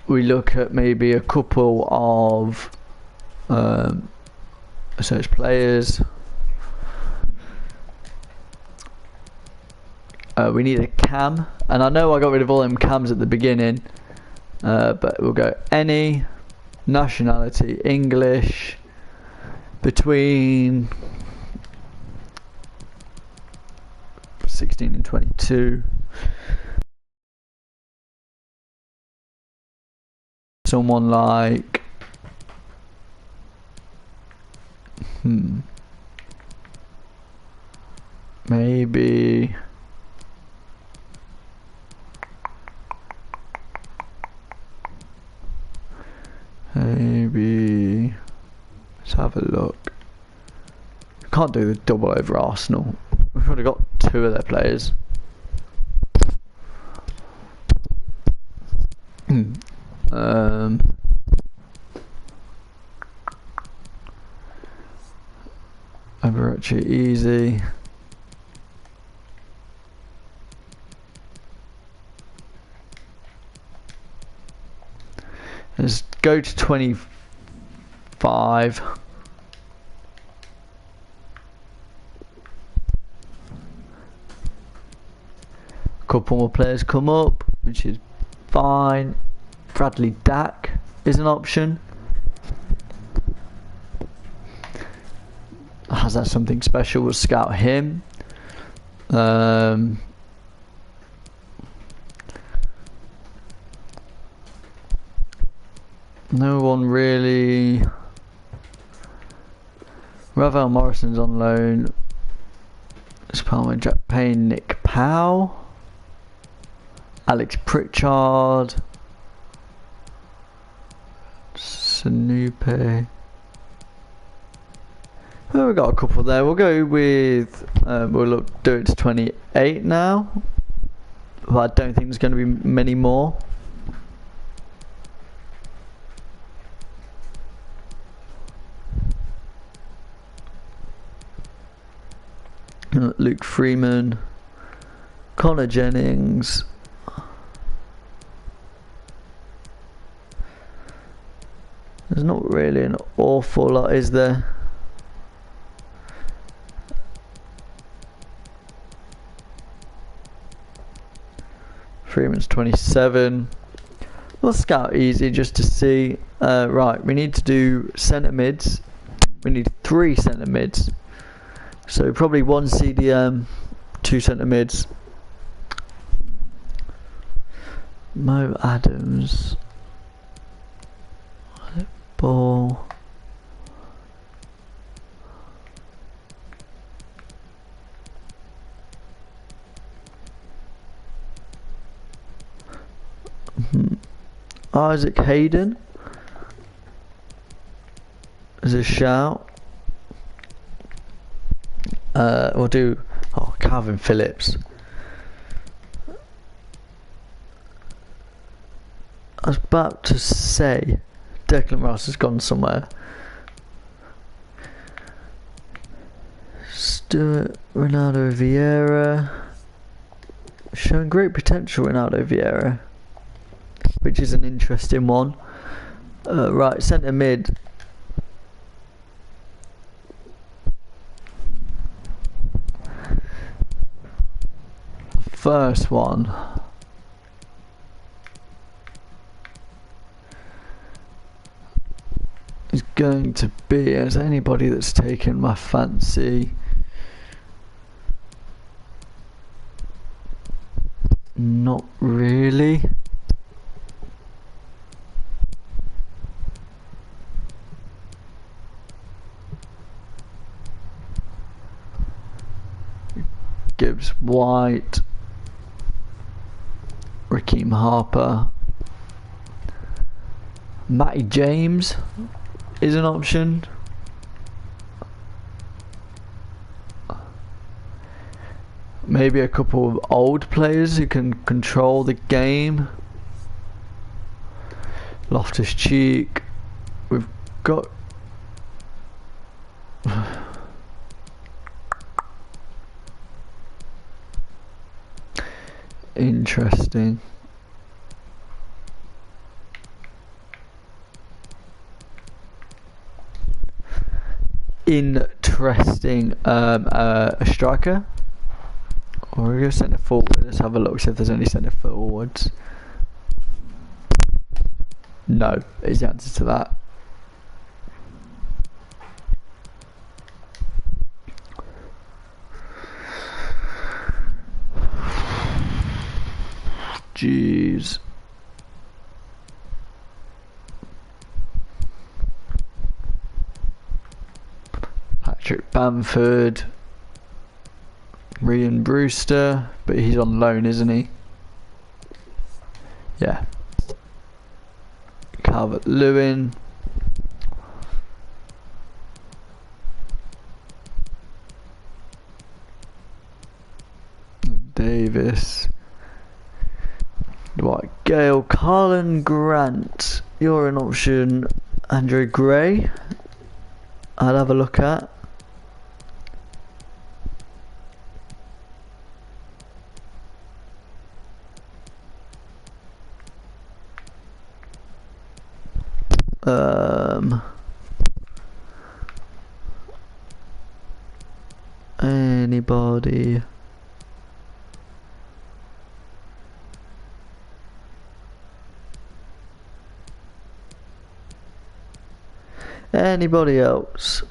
we look at maybe a couple of search players. We need a cam, and I know I got rid of all them cams at the beginning, but we'll go any nationality, English, between 16 and 22. Someone like maybe let's have a look. Can't do the double over Arsenal. We've already got 2 of their players. OVERWATCH easy. Let's go to 25. Couple more players come up, which is fine. Bradley Dack is an option. Has that something special? We'll scout him. No one really. Ravel Morrison's on loan. Palmer, Jack Payne, Nick Powell, Alex Pritchard, Sanupe. Oh, we've got a couple there. We'll go with we'll do it to 28 now, but I don't think there's going to be many more. Luke Freeman, Connor Jennings. There's not really an awful lot, is there? Freeman's 27. We'll scout easy just to see. Right, we need to do centre mids. We need 3 centre mids. So probably 1 CDM, 2 centre mids. Mo Adams. Ball. Isaac Hayden as a shout. We'll do Calvin Phillips. I was about to say Declan Rice has gone somewhere. Stuart Ronaldo Vieira, showing great potential. Ronaldo Vieira, which is an interesting one. Right, centre mid. First one. Is going to be, as anybody that's taken my fancy. Not really. Gibbs White, Raheem Harper, Matty James is an option. Maybe a couple of old players who can control the game. Loftus-Cheek. We've got interesting. Interesting. A striker. Or we're going to centre forward. Let's have a look, see if there's any centre forwards. No, is the answer to that. Jeez. Patrick Bamford. Ryan Brewster, but he's on loan, isn't he? Yeah. Calvert-Lewin. Davis. Dwight Gale. Carlin Grant. You're an option. Andre Gray. I'll have a look at. Anybody? Anybody else?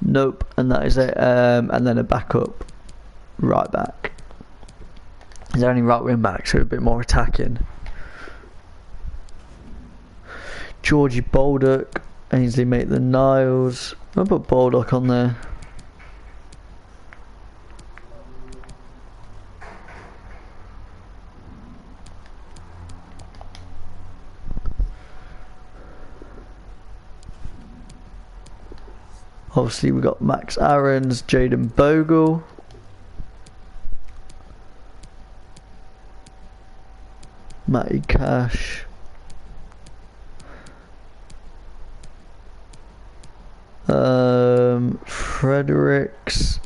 Nope, and that is it. And then a backup right back. Is there any right wing backs who are a bit more attacking? Georgie Baldock, Ainsley Maitland-Niles. I'll put Baldock on there. Obviously we got Max Aarons, Jaden Bogle. Matty Cash. Fredericks.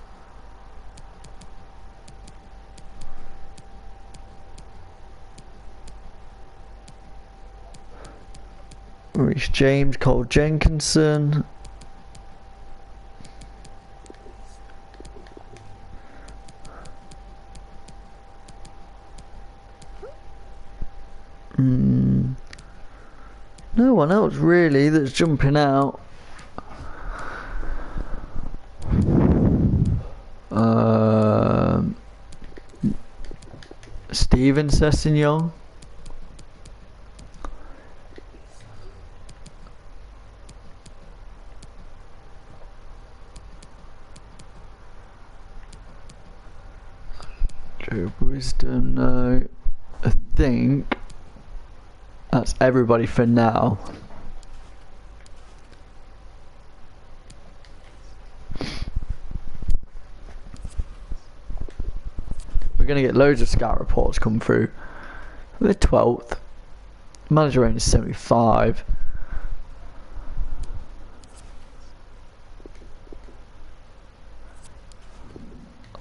Rich James, Cole Jenkinson. No one else really that's jumping out. Steven Sessegnon. Joe Wisdom, no. I think that's everybody for now. We're going to get loads of scout reports come through. We're 12th. Manager rating is 75.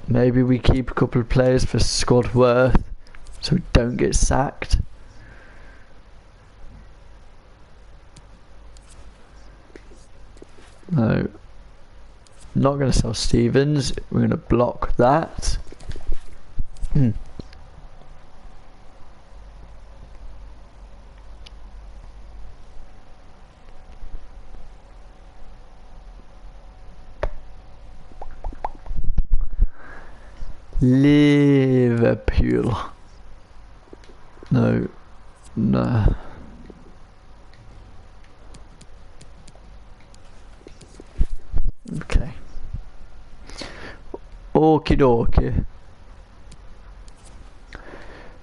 Maybe we keep a couple of players for squad worth so we don't get sacked. No. Not going to sell Stevens. We're going to block that. Liverpool. No. Okay. Okie dokie.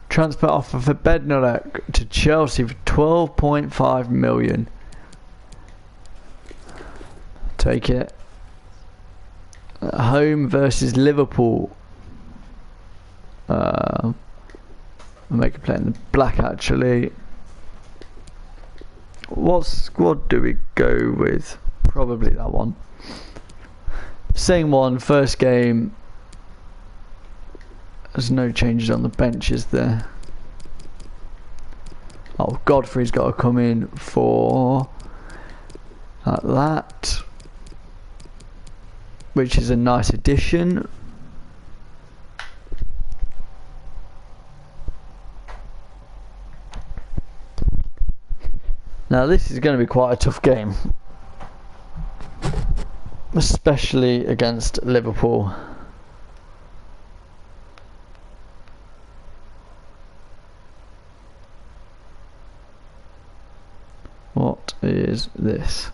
Transfer offer for Bednarek to Chelsea for 12.5 million. Take it. Home versus Liverpool. I'll make a play in the black actually. What squad do we go with? Probably that one. Same one, first game. There's no changes on the bench, is there? Oh, Godfrey's got to come in for that, which is a nice addition. Now this is going to be quite a tough game, especially against Liverpool. What is this?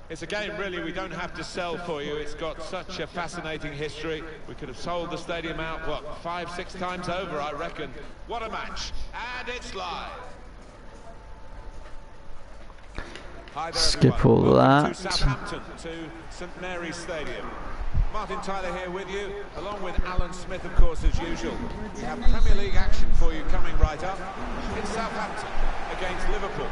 It's a game really we don't have to sell for you. It's got such a fascinating history. We could have sold the stadium out, what, 5-6 times over, I reckon. What a match. And it's live. Hi there, skip everyone. all Welcome that. to Southampton, to St Mary's Stadium. Martin Tyler here with you, along with Alan Smith, of course, as usual. We have Premier League action for you coming right up. It's Southampton against Liverpool.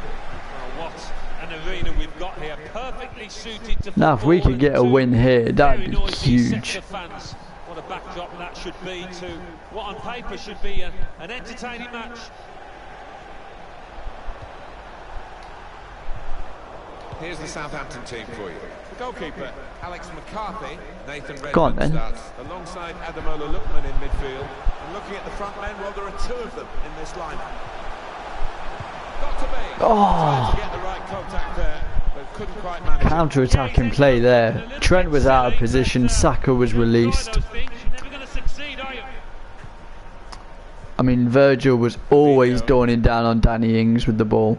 Well, what an arena we've got here, perfectly suited to Now if we could get a win here, that would be huge. Fans. What a backdrop that should be to what on paper should be an entertaining match. Here's the Southampton team for you. The goalkeeper, Alex McCarthy. Nathan Go on, Redmond then. starts alongside Ademola Lookman in midfield. And looking at the front men, well, there are two of them in this lineup. Got to be. Tried to get the right contact there, but couldn't quite manage it. Counter-attacking play there. Trent was out of position, Saka was released. I mean, Virgil was always dawning down on Danny Ings with the ball.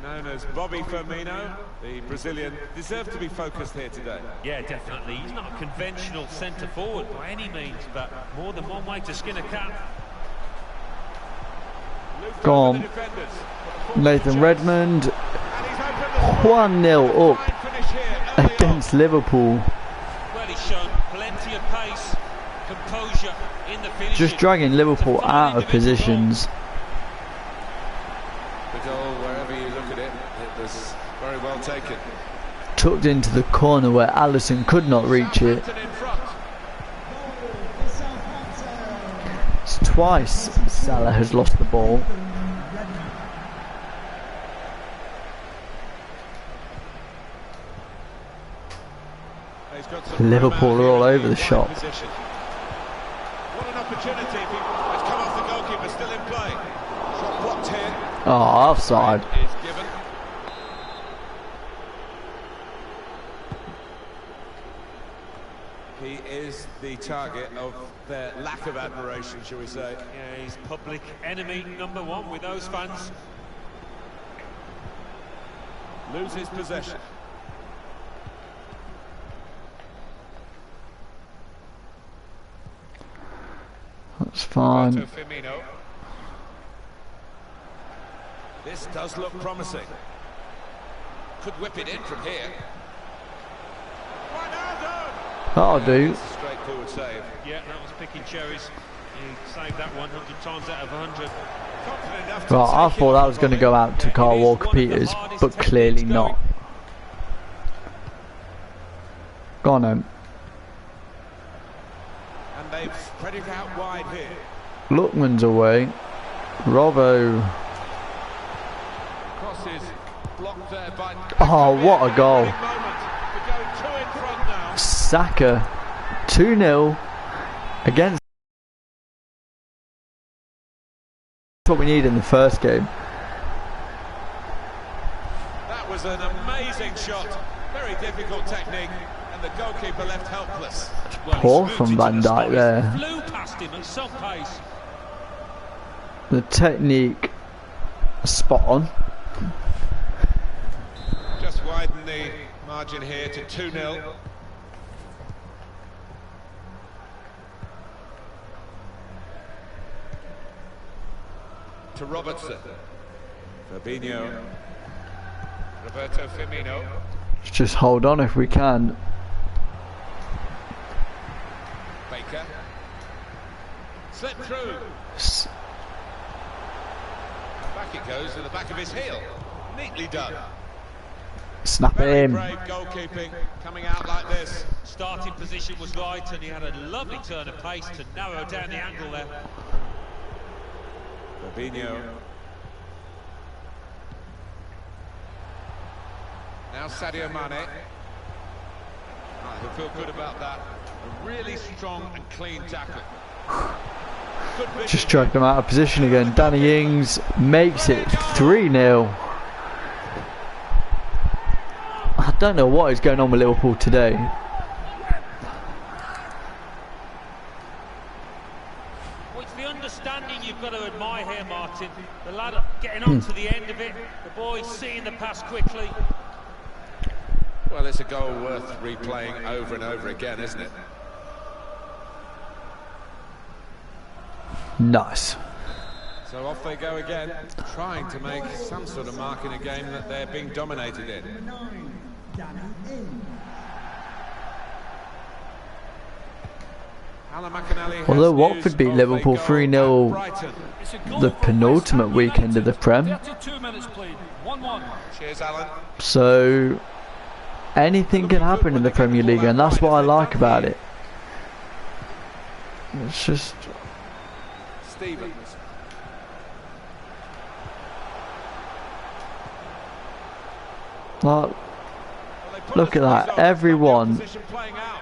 Known as Bobby Firmino, the Brazilian, deserved to be focused here today. Yeah, definitely. He's not a conventional centre forward by any means, but more than one way to skin a cat. Go on. Nathan Redmond. 1-0 up against Liverpool. Well, he's shown plenty of pace, composure. in the finishing. Just dragging Liverpool out of positions. The goal, wherever you look at it, it was very well taken. Tucked into the corner where Alisson could not reach it. Southampton in front. It's twice Salah has lost the ball. He's got some Liverpool are all over the shop. position. What an opportunity if it's come off the goalkeeper, still in play. Shot blocked here. Oh, offside. Is given. He is the target of their lack of admiration, shall we say. Yeah, he's public enemy #1 with those fans. Loses possession. That's fine. Firmino. This does look promising. Could whip it in from here. That'll do. It's a straightforward save. Yeah, that was picking cherries. He saved that 100 times out of 100. Confident enough to Right, I take thought it that on was going to volley. go out to Carl Walker-Peters, but clearly not. Go on then. And they've spread it out wide here. Lookman's away. Robbo. Crosses blocked there by... Oh, what a goal. Moment. We're going 2 in front now. Saka. 2-0 against. That's what we need in the first game. That was an amazing shot. Very difficult technique. And the goalkeeper left helpless. Well, Poor he from moved Van into the Dijk spot. there. He flew past him at some pace. The technique spot on. Just widen the margin here to 2-0. To Robertson. Fabinho. Roberto Firmino. Let's just hold on if we can. Baker. Slip through. And back it goes to the back of his heel. Neatly done. Snap it Very in. brave goalkeeping coming out like this. Starting position was right, and he had a lovely turn of pace to narrow down the angle there. Fabinho. Now Sadio Mane. Right, he'll feel good about that. A really strong and clean tackle. Good vision. Just dragged them out of position again. Danny Ings makes it 3-0. I don't know what is going on with Liverpool today. Well, it's the understanding you've got to admire here, Martin. The lad getting on to the end of it. The boy seeing the pass quickly. Well, it's a goal worth replaying over and over again, isn't it? Nice. So off they go again, trying to make some sort of mark in a game that they're being dominated in. Alan McInally has Although news Watford beat of a Liverpool goal 3-0 at Brighton. It's a goal the for penultimate West Ham weekend of the United. Prem. 32 minutes played. 1-1. Cheers, Alan. So anything can happen in the Premier League, and that's what I like about it. It's just Stevens. like, Well, they put look the at that, squeeze on, everyone. the opposition playing out.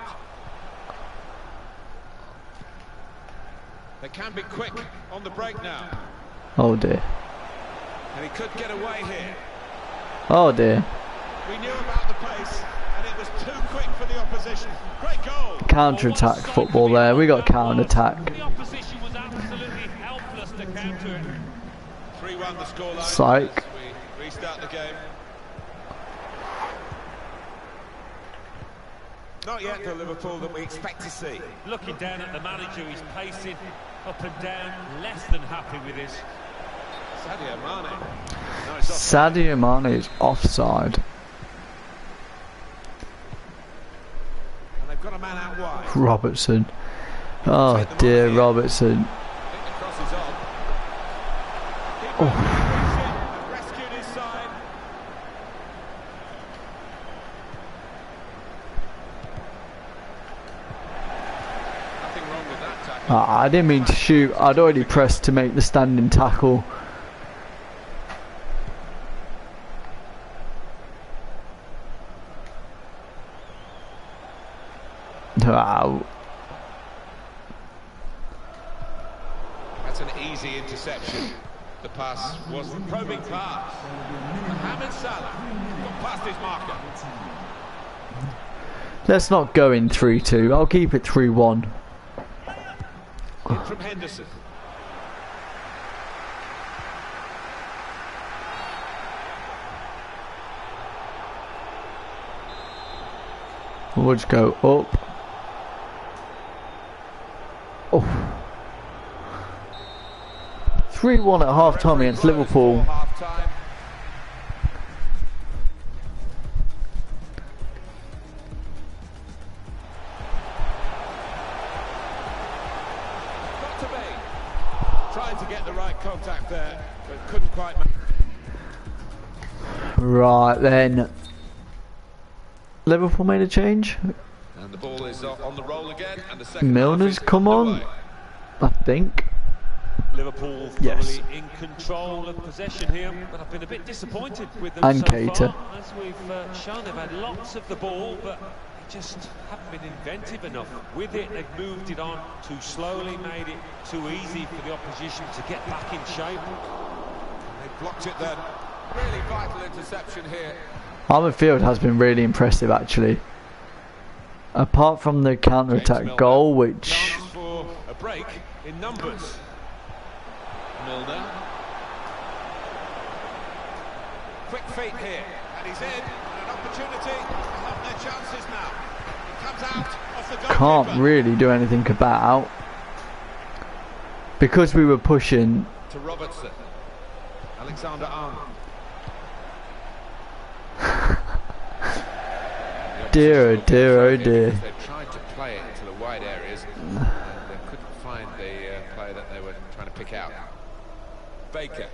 They can be quick on the break now. Oh dear. And he could get away here. Oh dear. We knew about the pace, and it was too quick for the opposition. Great goal. Counter-attack football there. We got counter-attack. The opposition was absolutely helpless to counter it. 3-1 the scoreline. Psych. as we restart the game. Not yet the Liverpool that we expect to see. Looking down at the manager, he's pacing up and down, less than happy with his. Sadio Mane. Nice offside. Sadio Mane is offside. And they've got a man out wide. Robertson. Oh dear, Robertson. I didn't mean to shoot. I'd already pressed to make the standing tackle. Wow. That's an easy interception. The pass was the probing pass. Mohamed Salah got past his marker. Let's not go in 3-2. I'll keep it 3-1. In from Henderson. We'll just go up. Oh. 3-1 at half time against Liverpool. Tried to get the right contact there, but couldn't quite. Right then. Liverpool made a change. And the ball is on the roll again, and the second Milner's come on, I think. Liverpool thoroughly in control of possession here, but I've been a bit disappointed with them And so Keita. far. As we've shown, they've had lots of the ball, but they just haven't been inventive enough with it. They've moved it on too slowly, made it too easy for the opposition to get back in shape. They blocked it then. Really vital interception here. Our midfield has been really impressive actually. Apart from the counter-attack goal, which... Chance for a break in numbers. Milner. Quick feet here, and he's in. And an opportunity to help their chances now. He comes out off the goalkeeper. Can't really do anything about. Because we were pushing... To Robertson. Alexander-Arnold. Dear, oh dear, oh dear. They've tried to play it into the wide areas and they couldn't find the player that they were trying to pick out. Baker.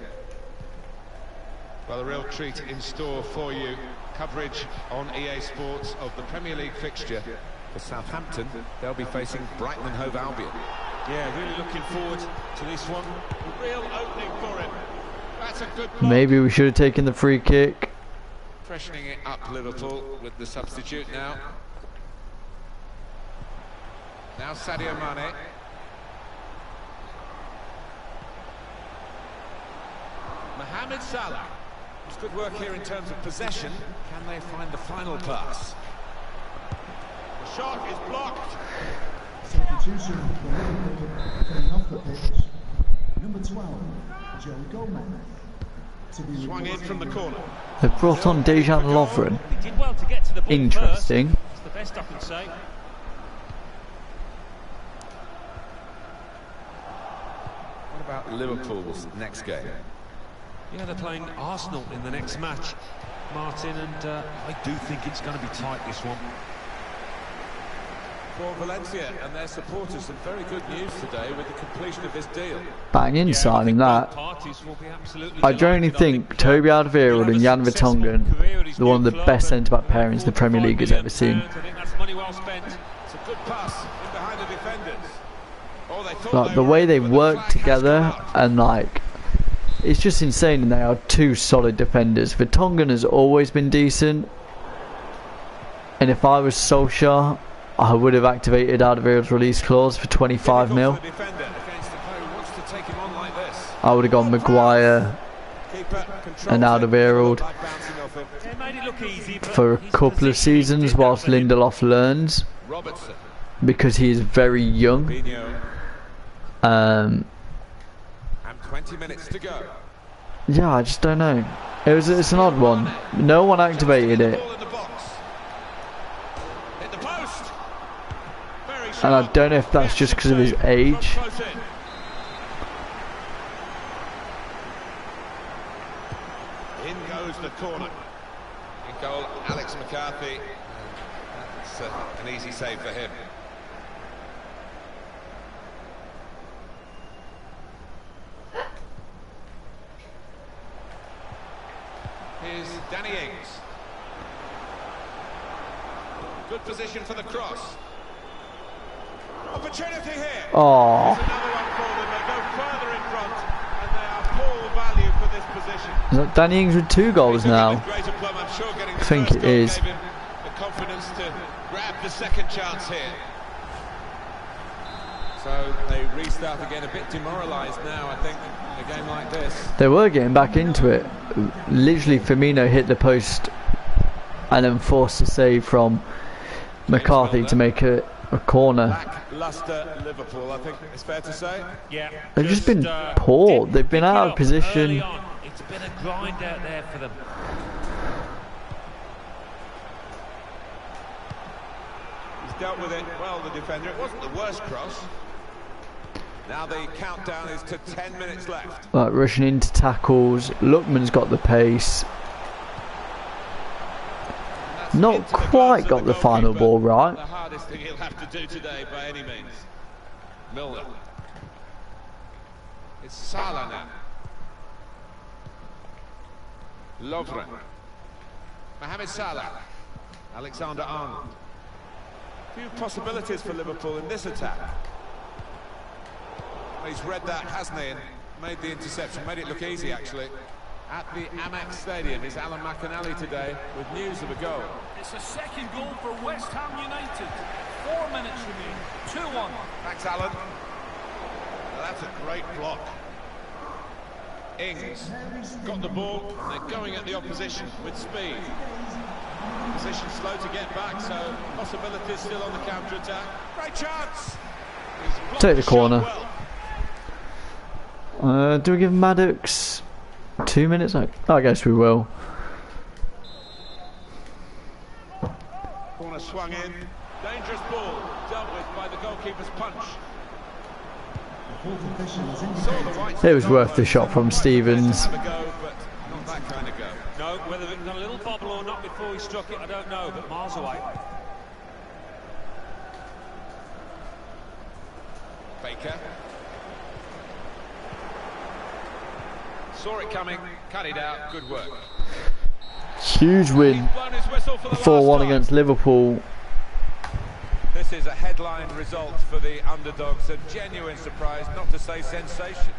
Well, a real treat in store for you. Coverage on EA Sports of the Premier League fixture for Southampton. They'll be facing Brighton and Hove Albion. Yeah, really looking forward to this one. A real opening for him. That's a good block. Maybe we should have taken the free kick. Freshening it up, Liverpool, with the substitute now. Now Sadio Mane. Mohamed Salah. It's good work here in terms of possession. Can they find the final pass? The shot is blocked. Substitution for Liverpool coming off the pitch. Number 12, Joe Gomez. Swung in from the corner. They've brought on Dejan Lovren. He did well to get to the ball Interesting. first. That's the best I can say. What about Liverpool's next game? Yeah, they're playing Arsenal in the next match, Martin, and I do think it's going to be tight, this one. For Valencia and their supporters, some very good news today with the completion of this deal. Banging signing that. Parties will be absolutely I genuinely think Toby Alderweireld and Jan Vertonghen are one of the best centre-back pairings the Premier League has ever seen. I think that's money well spent. It's a good pass in behind the defenders. Oh, they thought Like they the were way in, they but the work flag has together gone up. and like it's just insane, and they are two solid defenders. Vertonghen has always been decent, and if I was Solskjaer, I would have activated Alderweireld's release clause for 25 mil. Difficult for the defender against the player who wants to take him on like this. I would have gone Maguire Keeper controls and it. Alderweireld Like bouncing off him. It made it look easy, but for a his couple of position seasons did that whilst for him. Lindelof learns, Robertson. because he is very young. Binho. Um, And 20 minutes to go. yeah, I just don't know. It's an odd one. No one activated it, Ball in the box. Hit the post. Very and I sharp. don't know if that's just because of his age. From close in. In goes the corner. In goal, Alex McCarthy. That's an easy save for him. is Danny Ings. Good position for the cross. Opportunity here. Oh. There's another one for them. They go further in front, and they are full value for this position. Is that Danny Ings with 2 goals now? I think it is. Gave him the confidence to grab the second chance here. So they restart again, a bit demoralised now, I think, in a game like this. They were getting back into it. Literally, Firmino hit the post and then forced a save from McCarthy to make a corner. Lacklustre Liverpool, I think it's fair to say. Yeah. They've just been poor. They've been out of position. It's been a grind out there for them. He's dealt with it well, the defender. It wasn't the worst cross. Now the countdown is to 10 minutes left. Right, rushing into tackles. Lookman's got the pace. Not quite got the final ball right. The hardest thing he'll have to do today by any means. Milner. It's Salah now. Lovren. Mohamed Salah. Alexander-Arnold. Few possibilities for Liverpool in this attack. He's read that, hasn't he, and made the interception, made it look easy actually. At the Amex Stadium is Alan McInally today with news of a goal. It's a second goal for West Ham United. 4 minutes remain. 2-1. Thanks, Alan. Well, that's a great block. Ings got the ball, and they're going at the opposition with speed. Position slow to get back, so possibilities still on the counter-attack. Great chance! Take the corner. Do we give Maddox 2 minutes? I guess we will. Corner swung in. Dangerous ball, dealt with by the goalkeeper's punch. It was worth the shot from Stevens. Have a go, but not that kind of go. No, whether it got a little bobble or not before he struck it, I don't know, but miles away. Baker. Saw it coming, cut it out, good work. Huge win. 4-1 against Liverpool. This is a headline result for the underdogs, a genuine surprise, not to say sensation.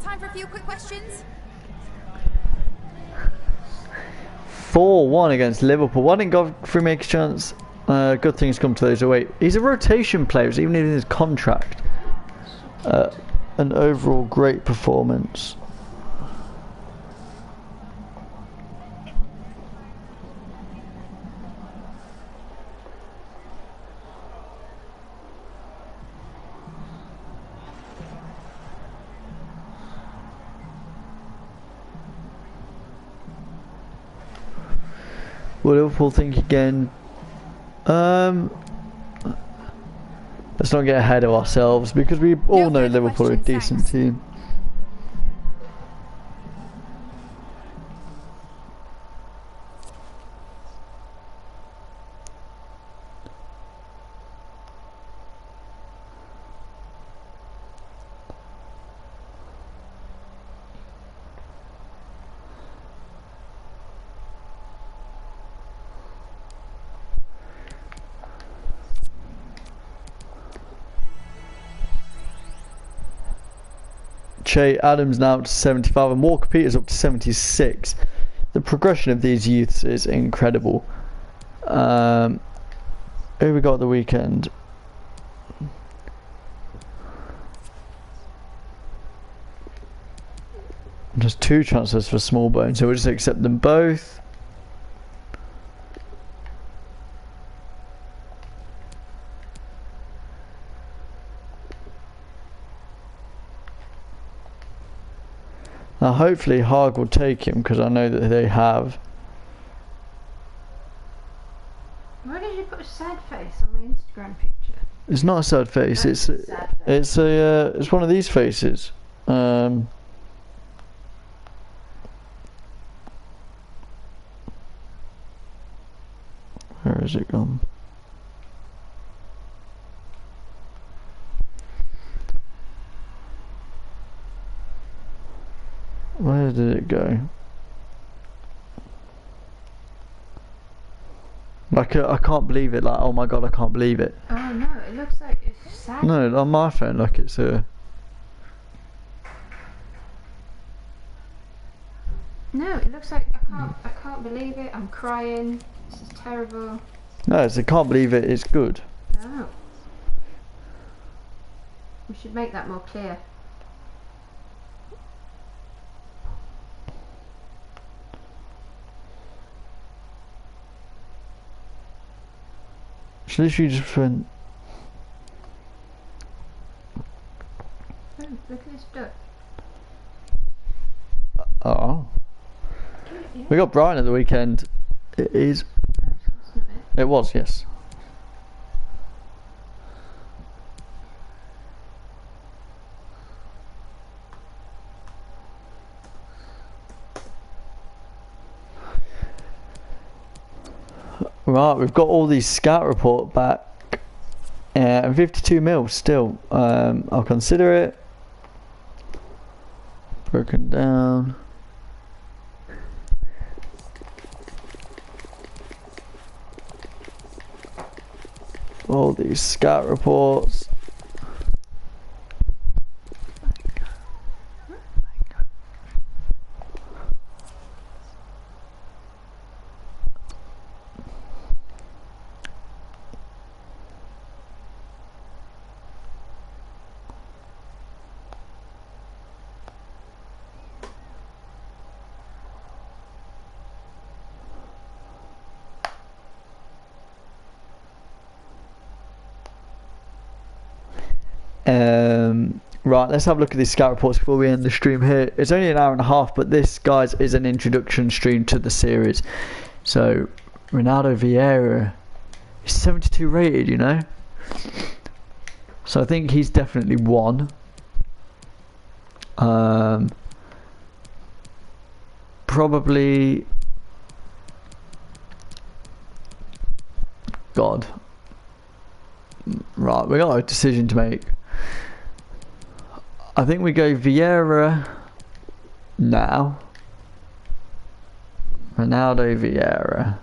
Time for a few quick questions. 4-1 against Liverpool. Why didn't Godfrey make a chance? Good things come to those who wait. He's a rotation player, even in his contract. An overall great performance. Will Liverpool think again? Let's not get ahead of ourselves because we all know Liverpool are a decent team. Che Adams now up to 75 and Walker Peters up to 76. The progression of these youths is incredible. Who we got at the weekend? Just 2 transfers for Smallbone, so we'll just accept them both. Now hopefully Haag will take him because I know that they have. Where did you put a sad face? face on my Instagram picture. It's not a sad face. Oh, It's it's a sad face. it's one of these faces. Where has it gone? Where did it go? Like I can't believe it. Like, oh my god, I can't believe it. Oh no, it looks like it's sad. No, on my phone, like it's a. No, it looks like I can't believe it. I'm crying. This is terrible. No, it's I can't believe it. It's good. No. We should make that more clear. She literally just went. Oh, look at this duck. Oh. Yeah. We got Brighton at the weekend. It is. Oh, that's not it. It was, yes. Right, we've got all these scout report back. And 52 mil still. I'll consider it. Broken down. All these scout reports. Right, let's have a look at these scout reports before we end the stream here. It's only an hour and a half, but this, guys, is an introduction stream to the series. So, Ronaldo Vieira is 72 rated, you know? So I think he's definitely one. Probably... God. Right, we got a decision to make. I think we go Vieira now. Ronaldo Vieira.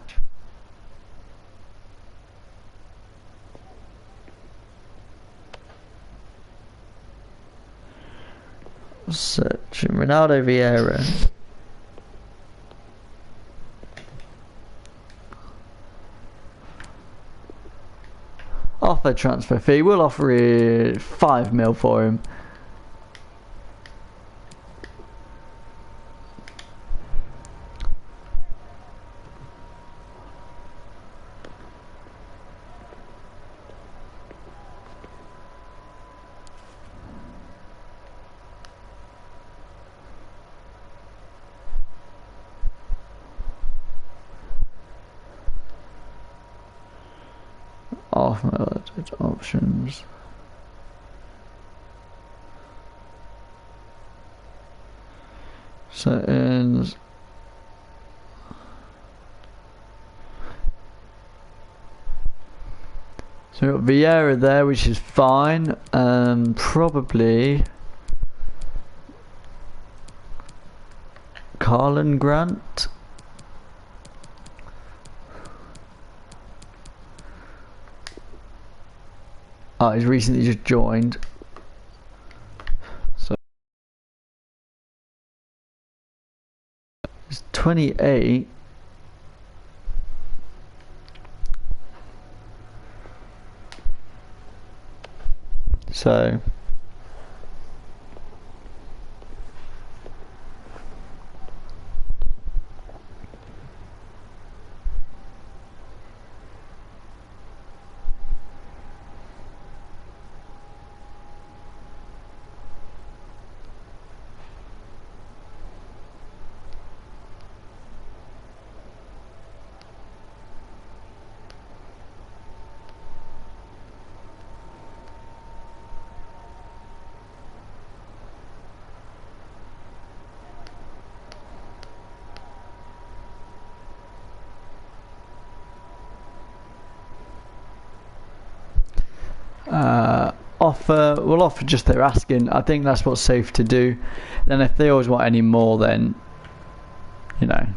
Searching Ronaldo Vieira. Offer transfer fee. We'll offer it 5 mil for him. Options. Settings. So we've got Vieira there, which is fine. Probably Carlin Grant. Oh, he's recently just joined. So it's 28. So We'll offer just their asking. I think that's what's safe to do. Then if they always want any more, then you know.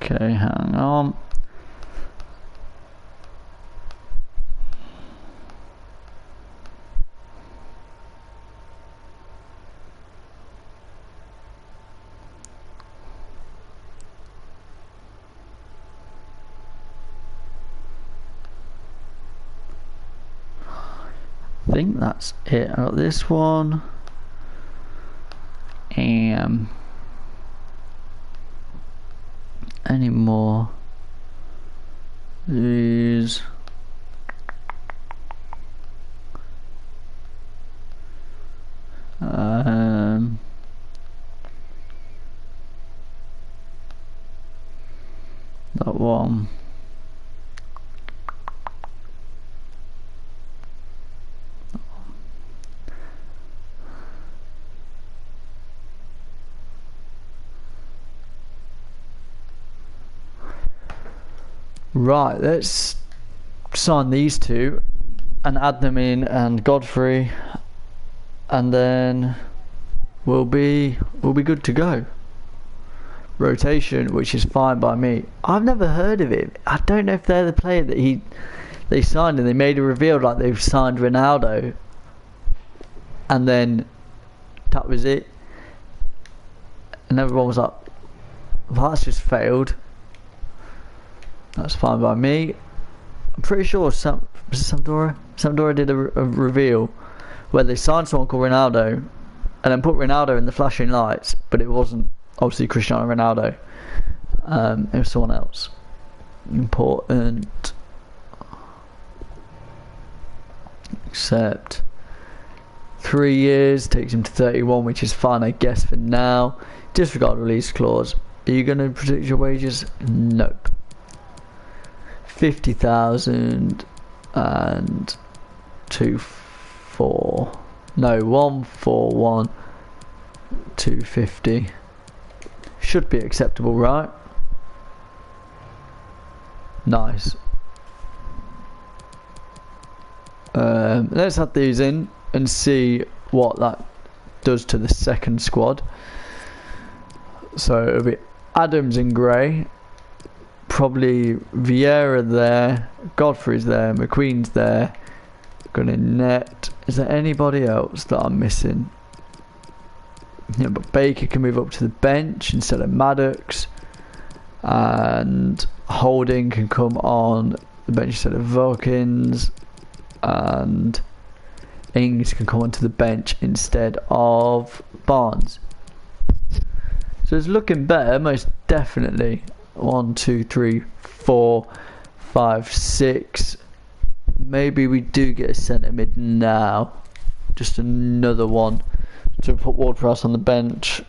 Okay, hang on. I think that's it. I got this one. And any more? These. That one. Right, let's sign these two and add them in, and Godfrey, and then we'll be good to go. Rotation, which is fine by me. I've never heard of it. I don't know if they're the player that they signed and they made a reveal like they've signed Ronaldo, and then that was it. And everyone was like, well, that's just failed. That's fine by me. I'm pretty sure Sampdoria did a reveal where they signed someone called Ronaldo and then put Ronaldo in the flashing lights, but it wasn't obviously Cristiano Ronaldo. It was someone else. Important. Except 3 years takes him to 31, which is fine, I guess, for now. Disregard release clause. Are you going to predict your wages? Nope. 50,000 and 141 250 should be acceptable, right? Nice. Let's add these in and see what that does to the second squad. So it'll be Adams in grey, probably Vieira there, Godfrey's there, McQueen's there, gonna net. Is there anybody else that I'm missing? Yeah, but Baker can move up to the bench instead of Maddox, and Holding can come on the bench instead of Wilkins, and Ings can come onto the bench instead of Barnes. So it's looking better, most definitely. 1, 2, 3, 4, 5, 6. Maybe we do get a centre mid now. Just another one to put Ward-Prowse on the bench.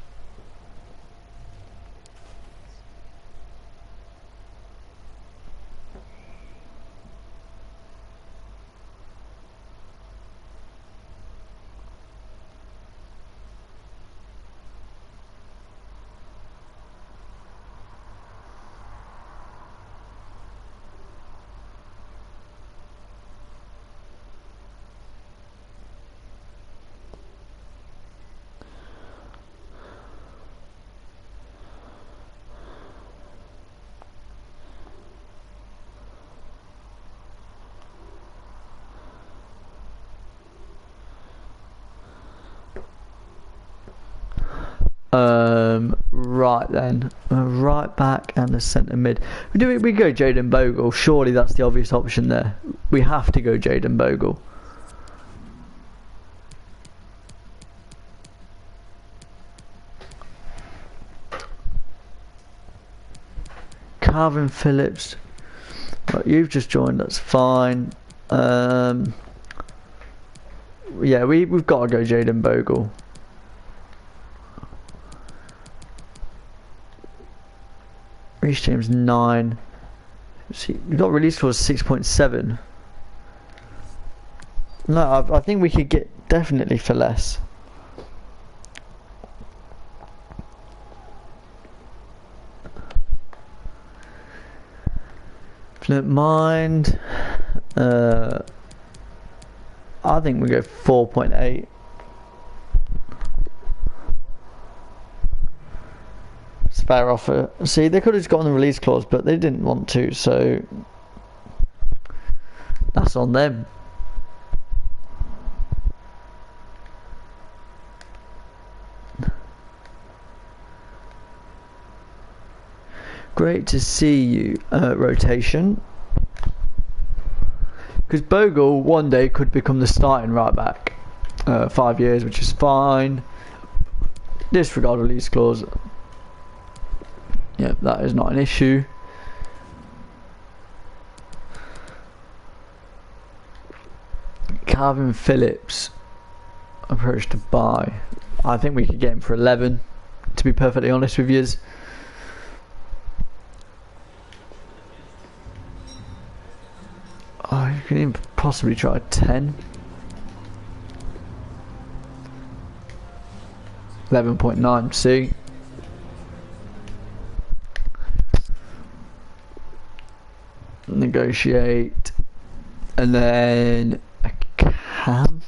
Right then, a right back and a centre mid. We go Jaden Bogle. Surely that's the obvious option there. We have to go Jaden Bogle. Calvin Phillips. Right, you've just joined. That's fine. Yeah, we've got to go Jaden Bogle. Reece James 9, See, we got release clause 6.7. No, I think we could get definitely for less. Flip mind. I think we go 4.8. It's a fair offer. See, they could have just got on the release clause, but they didn't want to, so that's on them. Great to see you, rotation. Because Bogle one day could become the starting right back. 5 years, which is fine. Disregard release clause. Yep, that is not an issue. Calvin Phillips approach to buy. I think we could get him for 11, to be perfectly honest with you. Oh, you can even possibly try 10. 11.9, see? Negotiate. And then a cam.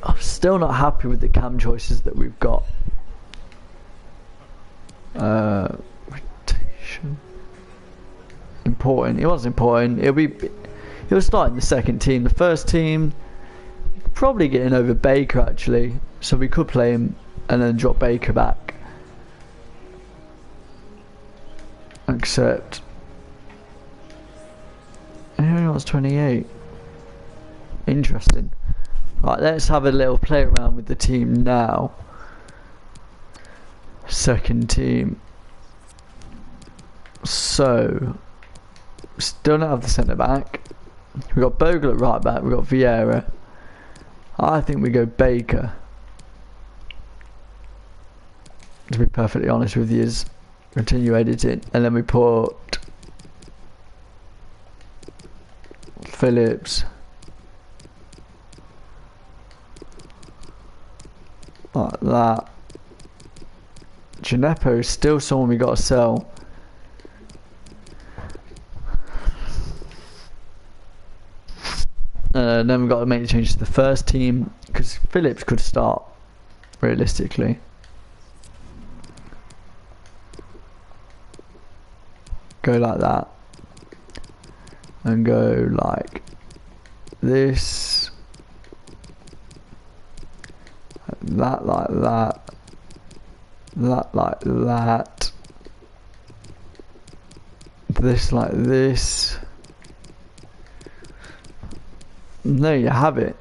I'm still not happy with the cam choices that we've got. Rotation. Important. It was important. He'll start in the second team. The first team, probably getting over Baker actually. So we could play him and then drop Baker back. Accept. He only wants 28. Interesting. Right, let's have a little play around with the team now. Second team. So, still don't have the centre back. We've got Bogle at right back. We've got Vieira. I think we go Baker. To be perfectly honest with you, is continue editing, and then we put Phillips. Like that. Gineppo is still someone we got to sell. Then we've got to make the changes to the first team because Phillips could start realistically. Go like that and go like this, that like that, that like that, this like this. And there you have it.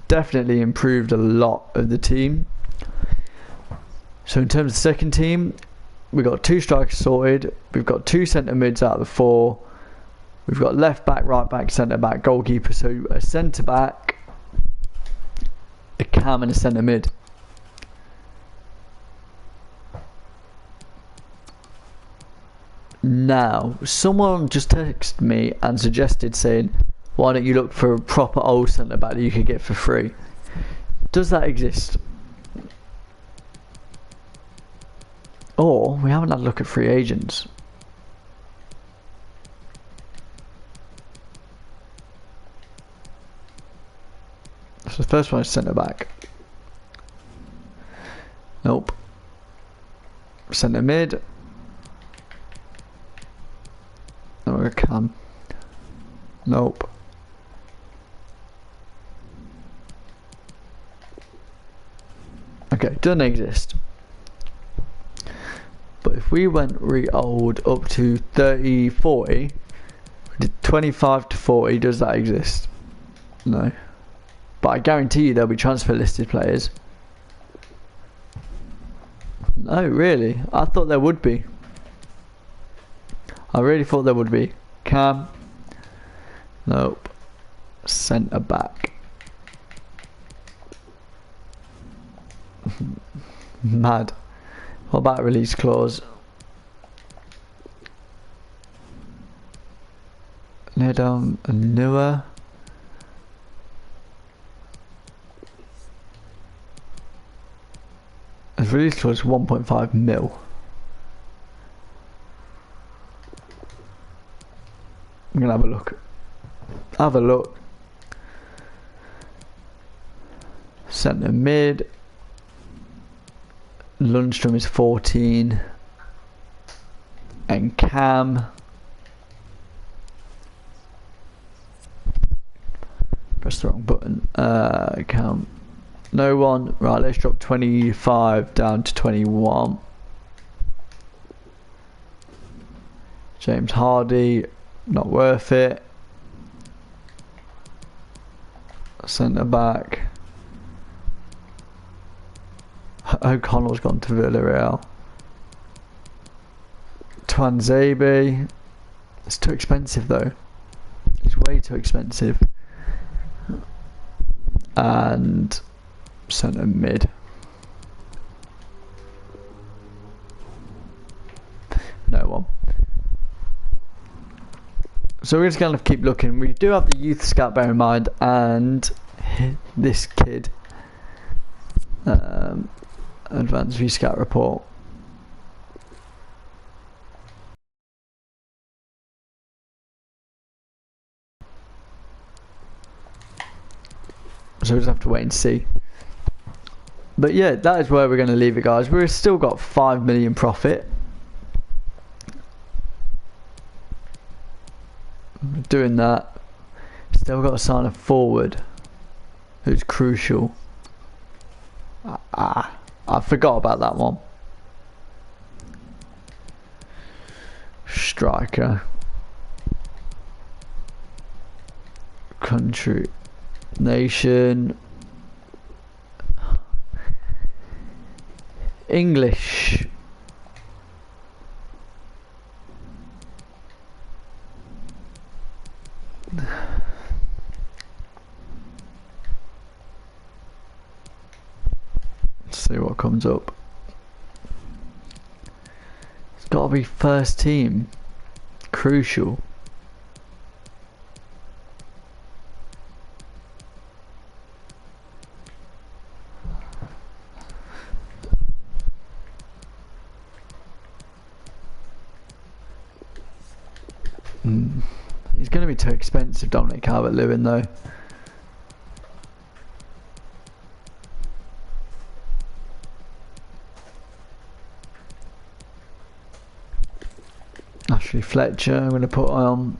Definitely improved a lot of the team. So in terms of the second team, we've got 2 strikers sorted. We've got 2 centre mids out of the 4. We've got left back, right back, centre back, goalkeeper. So a centre back, a cam, and a centre mid. Now, someone just texted me and suggested saying, why don't you look for a proper old centre back that you could get for free? Does that exist? Or we haven't had a look at free agents. So the first one is centre back. Nope. Centre mid. No, we can. Nope. Okay, doesn't exist. But if we went re-old up to 30, 40, 25 to 40, does that exist? No. But I guarantee you there'll be transfer listed players. No, really? I thought there would be. I really thought there would be. Cam. Nope. Centre back. Mad. What about release clause? Head down newer. It's released towards 1.5 mil. I'm gonna have a look. Have a look. Centre mid. Lundstrom is 14. And Cam. Press the wrong button. Cam. No one. Right, let's drop 25 down to 21. James Hardy. Not worth it. Centre back. O'Connell's gone to Villarreal. Twanzebe. It's too expensive though. It's way too expensive. And centre mid. No one. So we're just going to keep looking. We do have the youth scout, bear in mind, and this kid. Advanced view scout report. So we just have to wait and see. But yeah, that is where we're going to leave it, guys. We've still got 5 million profit. Doing that. Still got to sign a forward who's crucial. I forgot about that one. Striker. Country. Nation. English. Let's see what comes up. It's got to be first team. Crucial. He's going to be too expensive, Dominic Calvert-Lewin, though. Ashley Fletcher, I'm going to put on.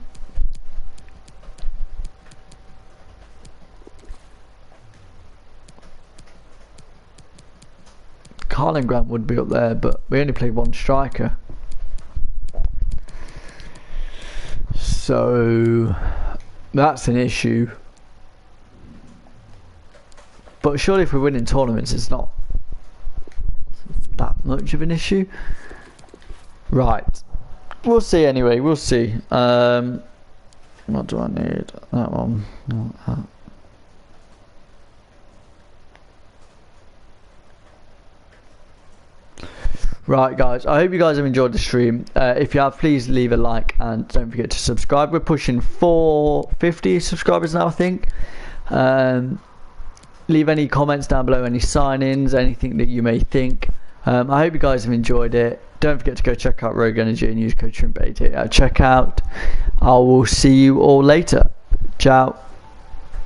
Carlin Grant would be up there, but we only played one striker. So that's an issue. But surely if we're winning tournaments, it's not that much of an issue. Right. We'll see anyway, we'll see. What do I need? That one. Not that. Right guys, I hope you guys have enjoyed the stream. If you have, please leave a like and don't forget to subscribe. We're pushing 450 subscribers now, I think. Leave any comments down below, any sign-ins, anything that you may think. I hope you guys have enjoyed it. Don't forget to go check out Rogue Energy and use code TRIMP80 at checkout. I will see you all later. Ciao.